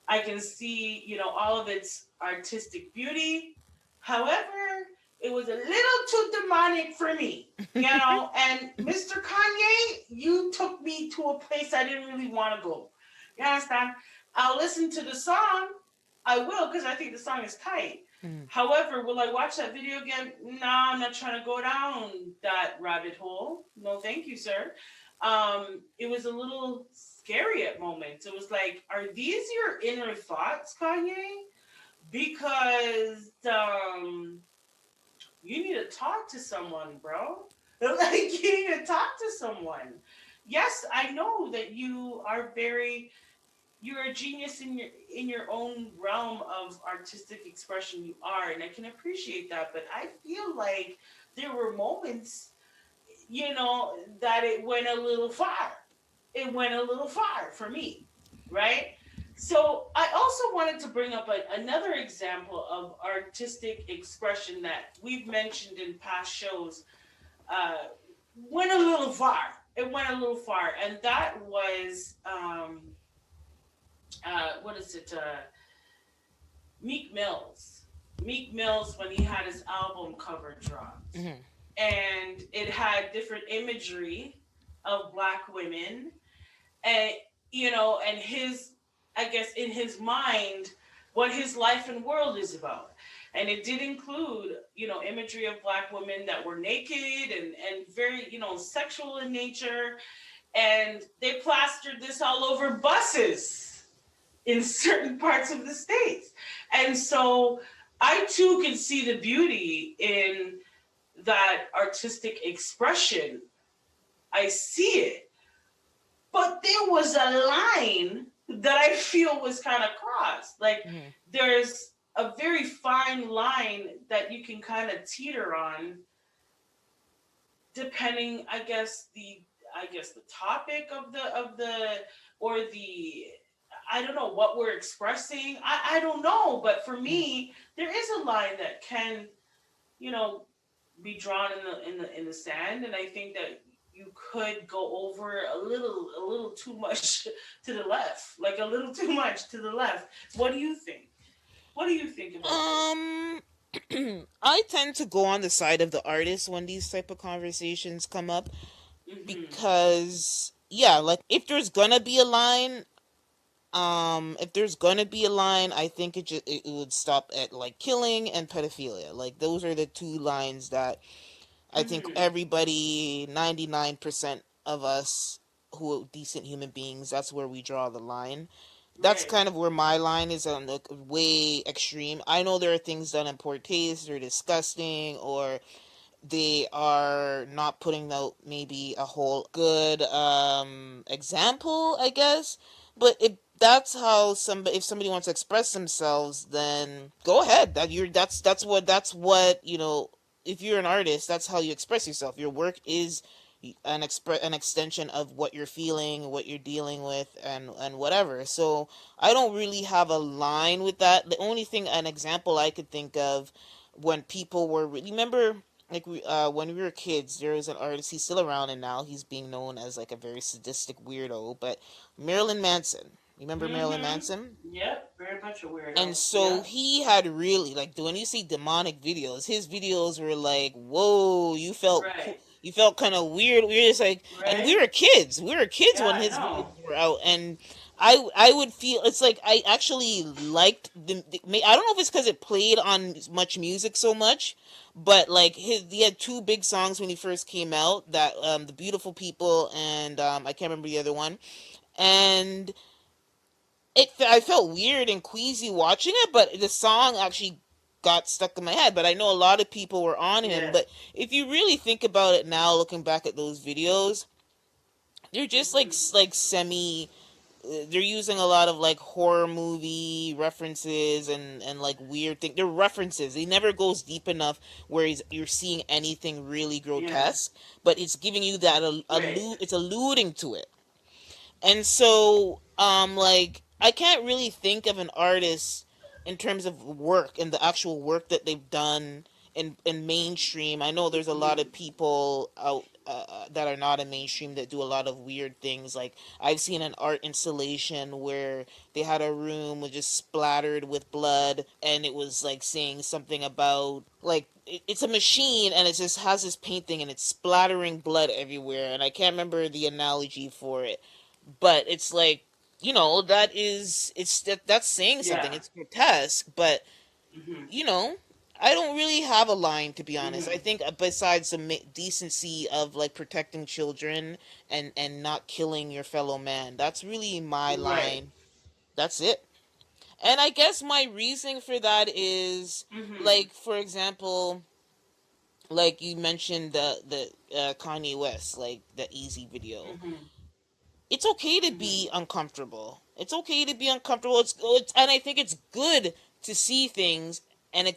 I can see, all of its artistic beauty. However, it was a little too demonic for me, And Mr. Kanye, you took me to a place I didn't really want to go. You understand? I'll listen to the song. I will, because I think the song is tight. Mm. However, will I watch that video again? Nah, I'm not trying to go down that rabbit hole. No, thank you, sir. It was a little scary at moments. It was like, are these your inner thoughts, Kanye? Because you need to talk to someone, bro. Like, you need to talk to someone. Yes, I know that you're a genius in your own realm of artistic expression. You are, and I can appreciate that. But I feel like there were moments, that it went a little far. It went a little far for me, right? So I also wanted to bring up another example of artistic expression that we've mentioned in past shows. Uh, Went a little far. It went a little far, and that was what is it? Meek Mills. Meek Mills, when he had his album cover dropped, Mm-hmm. and it had different imagery of black women, and and his, I guess, in his mind, what his life and world is about. And it did include, imagery of black women that were naked and very, sexual in nature. And they plastered this all over buses in certain parts of the states. And so I too can see the beauty in that artistic expression. I see it. But there was a line that I feel was kind of crossed. Like, Mm-hmm. there's a very fine line that you can kind of teeter on, depending, I guess the topic of the or the, I don't know what we're expressing. I don't know, but for me, there is a line that can, you know, be drawn in the sand, and I think that you could go over a little too much to the left, like a little too much to the left. What do you think? What do you think about this? Um, I tend to go on the side of the artist when these type of conversations come up Mm-hmm. because yeah, like if there's gonna be a line, I think it would stop at like killing and pedophilia. Like those are the two lines that I think Mm-hmm. everybody, 99% of us who are decent human beings, that's where we draw the line. That's Right. kind of where my line is on the way extreme. I know there are things done in poor taste or disgusting, or they are not putting out maybe a whole good example, I guess. But if that's how somebody, if somebody wants to express themselves, then go ahead. That's what if you're an artist, that's how you express yourself. Your work is an extension of what you're feeling, what you're dealing with, and whatever. So I don't really have a line with that. The only thing, an example I could think of, when people were remember, like when we were kids, there was an artist. He's still around, and now he's being known as like a very sadistic weirdo. But Marilyn Manson. Remember Marilyn Mm-hmm. Manson? Yep. Very much a And weirdo. so Yep. he had really, like, when you see demonic videos, his videos were like, whoa, Right. you felt kind of weird. We were just like, and Right. we were kids Yeah, when I his videos know. were out, and I would feel it's like I actually liked I don't know if it's because it played on much music so much, but like he had two big songs when he first came out, that the Beautiful People, and I can't remember the other one, and I felt weird and queasy watching it, but the song actually got stuck in my head. But I know a lot of people were on him. Yeah. But if you really think about it now, looking back at those videos, they're just like Mm-hmm. semi. They're using a lot of like horror movie references and like weird things. They're references. He never goes deep enough where you're seeing anything really Yeah. grotesque, but it's giving you that Right. it's alluding to it. And so, like, I can't really think of an artist in terms of work and the actual work that they've done in mainstream. I know there's a lot Mm-hmm. of people out that are not in mainstream that do a lot of weird things. Like, I've seen an art installation where they had a room with just splattered with blood, and it was like saying something about like it's a machine, and it just has this painting and it's splattering blood everywhere, and I can't remember the analogy for it, but it's like that is, that's saying something. Yeah. It's grotesque, but Mhm. you know, I don't really have a line, to be honest. I Mhm. think besides the decency of like protecting children and not killing your fellow man, that's really my Right. line. That's it. And I guess my reasoning for that is, Mhm. like, for example, like you mentioned the Kanye West, like the Easy video. Mhm. It's okay to Mhm. be uncomfortable. It's okay to be uncomfortable. And I think it's good to see things and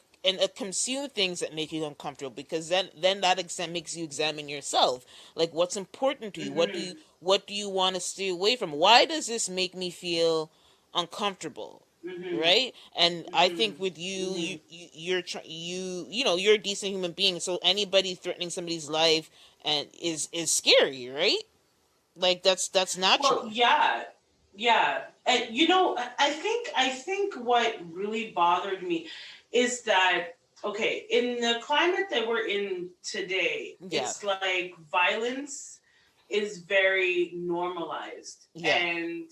consume things that make you uncomfortable, because then that makes you examine yourself. Like, what's important to you? Mhm. What do you want to stay away from? Why does this make me feel uncomfortable? Mhm. Right? And I think Mhm. with you, Mhm. you're a decent human being. So anybody threatening somebody's life and is scary, right? Like, that's Well, natural. yeah, yeah, and I think what really bothered me is that, okay, in the climate that we're in today, Yeah, it's like violence is very normalized, yeah, and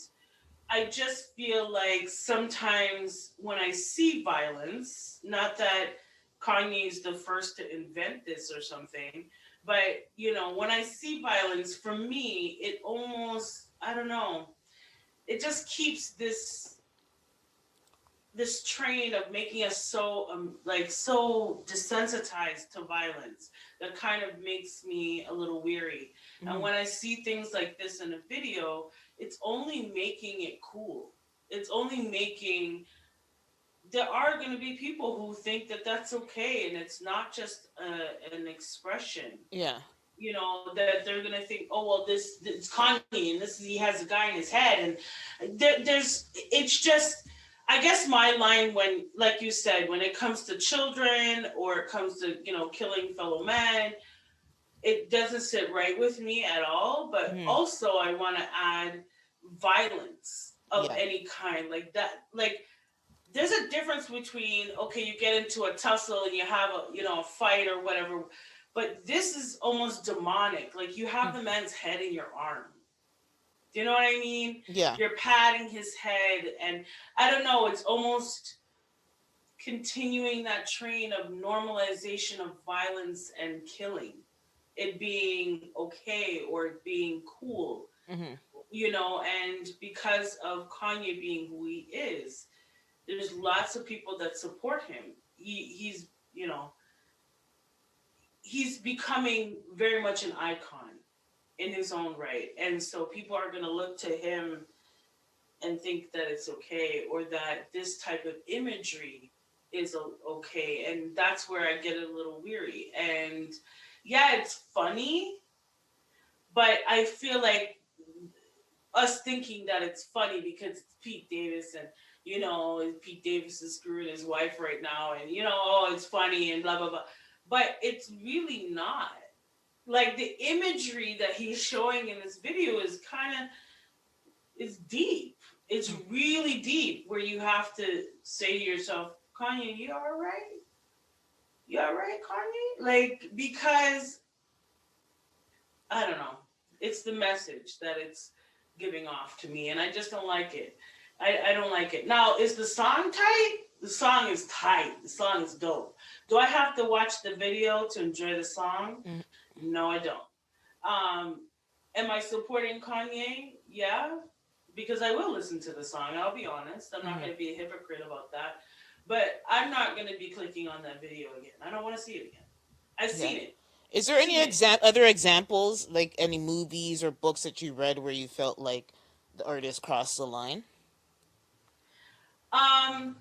I just feel like sometimes when I see violence, not that Kanye's the first to invent this or something, but when I see violence, for me, it almost, I don't know, it just keeps this train of making us so like so desensitized to violence that kind of makes me a little weary. And hmm, when I see things like this in a video, it's only making it cool. It's only making There are going to be people who think that that's okay, and it's not just an expression. yeah, That they're gonna think, oh well, this is Kanye, and he has a guy in his head, and it's just, I guess my line, when, like you said, when it comes to children or it comes to killing fellow men, it doesn't sit right with me at all. But hmm, also, I want to add violence of yeah, any kind, like that, like there's a difference between, okay, you get into a tussle and you have a fight or whatever, but this is almost demonic. Like, you have the man's head in your arm. Do you know what I mean? yeah, You're patting his head, and I don't know, it's almost continuing that train of normalization of violence and killing, it being okay or it being cool, hmm, and because of Kanye being who he is, there's lots of people that support him. He's you know he's becoming very much an icon in his own right, and so people are going to look to him and think that it's okay, or that this type of imagery is okay, and that's where I get a little weary. And yeah, it's funny, but I feel like us thinking that it's funny because it's Pete Davis, and Pete Davis is screwing his wife right now, and oh, it's funny and blah blah blah, but it's really not. Like, the imagery that he's showing in this video is deep. It's really deep, where you have to say to yourself, Kanye, you all right? You all right, Kanye? Like, because I don't know. It's the message that it's giving off to me, and I just don't like it. I don't like it. Now, is the song tight? The song is tight. The song is dope. Do I have to watch the video to enjoy the song? hmm, No, I don't. Um, am I supporting Kanye? Yeah, because I will listen to the song. I'll be honest. I'm not hmm, going to be a hypocrite about that. But I'm not going to be clicking on that video again. I don't want to see it again. I've yeah. seen it. Is there I've any seen it. other examples, like any movies or books that you read where you felt like the artist crossed the line? Um,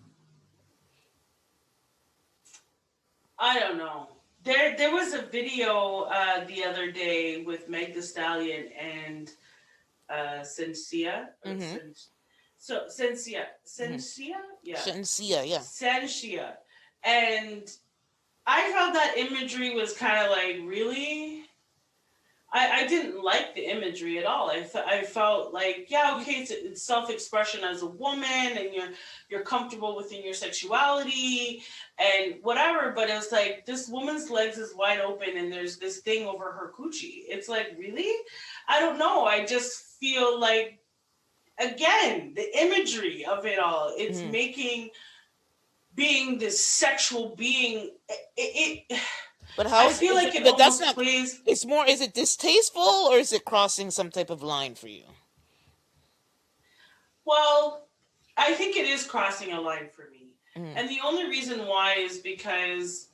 I don't know. There was a video the other day with Meg The Stallion and Sensia. Mm-hmm. Mm-hmm. Sensia, yeah, Shouldn't see ya, yeah. Sensia, and I felt that imagery was kind of like, really. I didn't like the imagery at all. I felt like, yeah, okay, it's self-expression as a woman, and you're comfortable within your sexuality and whatever, but it was like, this woman's legs is wide open and there's this thing over her coochie. It's like, really? I don't know. I just feel like, again, the imagery of it all, it's making being this sexual being, but how I feel like it but that's almost not plays. it's more, is it distasteful or is it crossing some type of line for you? Well, I think it is crossing a line for me. And the only reason why is because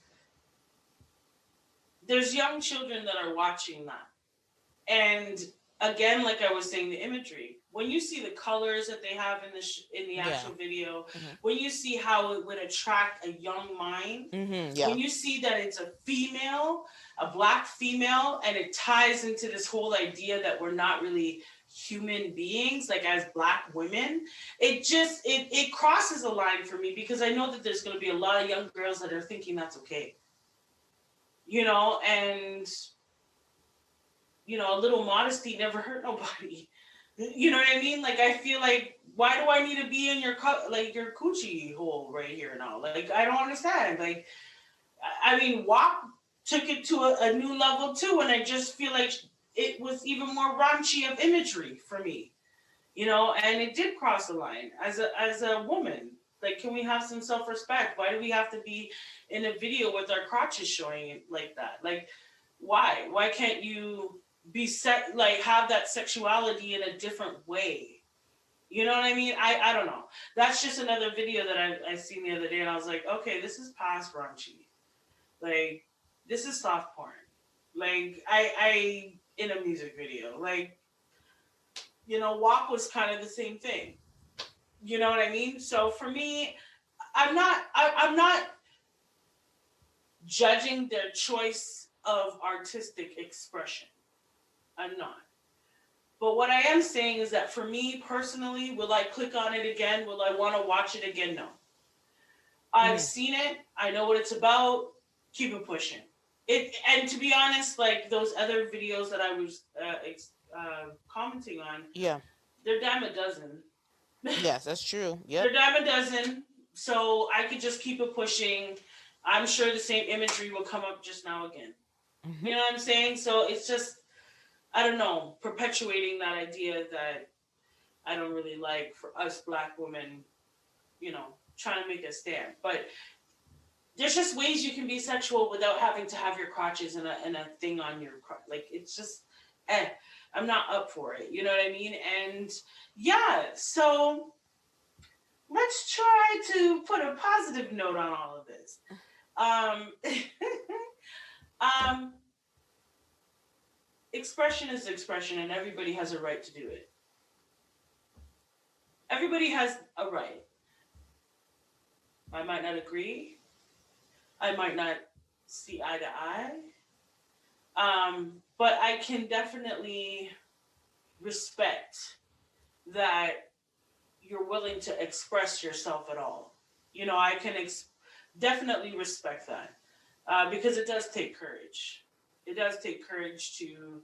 there's young children that are watching that. And again, like I was saying, the imagery, when you see the colors that they have in the actual video, when you see how it would attract a young mind, when you see that it's a female, a black female, and it ties into this whole idea that we're not really human beings, like as black women, it crosses a line for me, because I know that there's going to be a lot of young girls that are thinking that's okay, and a little modesty never hurt nobody. You know what I mean? Like, I feel like, why do I need to be in your your coochie hole right here now? Like, I don't understand. Like, I mean, WAP took it to a new level too, and I just feel like it was even more raunchy of imagery for me, and it did cross the line as a woman. Like, can we have some self-respect? Why do we have to be in a video with our crotches showing it like that? Like, why? Why can't you be have that sexuality in a different way? You know what I mean? I don't know. That's just another video that I seen the other day, and I was like, okay, this is past raunchy. Like, this is soft porn. Like, I in a music video. Like, WAP was kind of the same thing. You know what I mean? So for me, I'm not judging their choice of artistic expression. I'm not. But what I am saying is that for me personally, will I click on it again? Will I want to watch it again? No. I've seen it. I know what it's about. Keep it pushing. And to be honest, like those other videos that I was commenting on, they're dime a dozen. Yes, that's true. Yeah, they're dime a dozen. So I could just keep it pushing. I'm sure the same imagery will come up just now again. You know what I'm saying? So it's just, I don't know, perpetuating that idea that I don't really like for us black women, trying to make a stand. But there's just ways you can be sexual without having to have your crotches and a thing on your crotch. Like, it's just, I'm not up for it. You know what I mean? And yeah, so let's try to put a positive note on all of this. Expression is expression, and everybody has a right to do it. Everybody has a right. I might not agree. I might not see eye to eye. But I can definitely respect that you're willing to express yourself at all. I can definitely respect that, because it does take courage. It does take courage to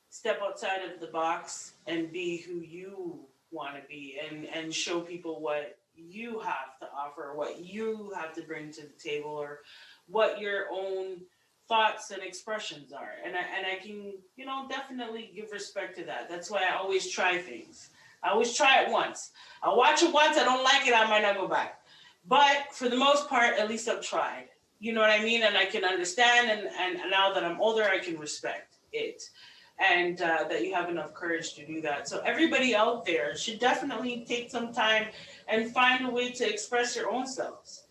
step outside of the box and be who you want to be, and show people what you have to offer, what you have to bring to the table, or what your own thoughts and expressions are. And I can, definitely give respect to that. That's why I always try things. I always try it once. I'll watch it once. I don't like it. I might not go back. But for the most part, at least I've tried. You know what I mean? And I can understand. And now that I'm older, I can respect it. And that you have enough courage to do that. So everybody out there should definitely take some time and find a way to express your own selves.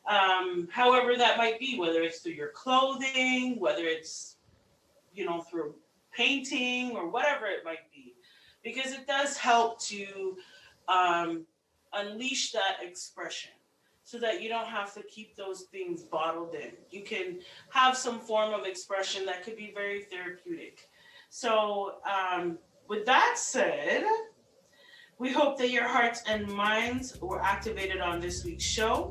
However that might be, whether it's through your clothing, whether it's, through painting or whatever it might be. Because it does help to unleash that expression, so that you don't have to keep those things bottled in. You can have some form of expression that could be very therapeutic. So with that said, we hope that your hearts and minds were activated on this week's show.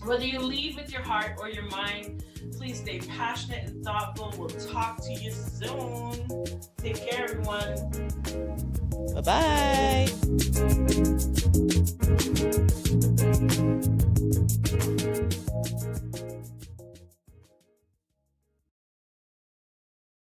Whether you lead with your heart or your mind, please stay passionate and thoughtful. We'll talk to you soon. Take care, everyone. Bye-bye.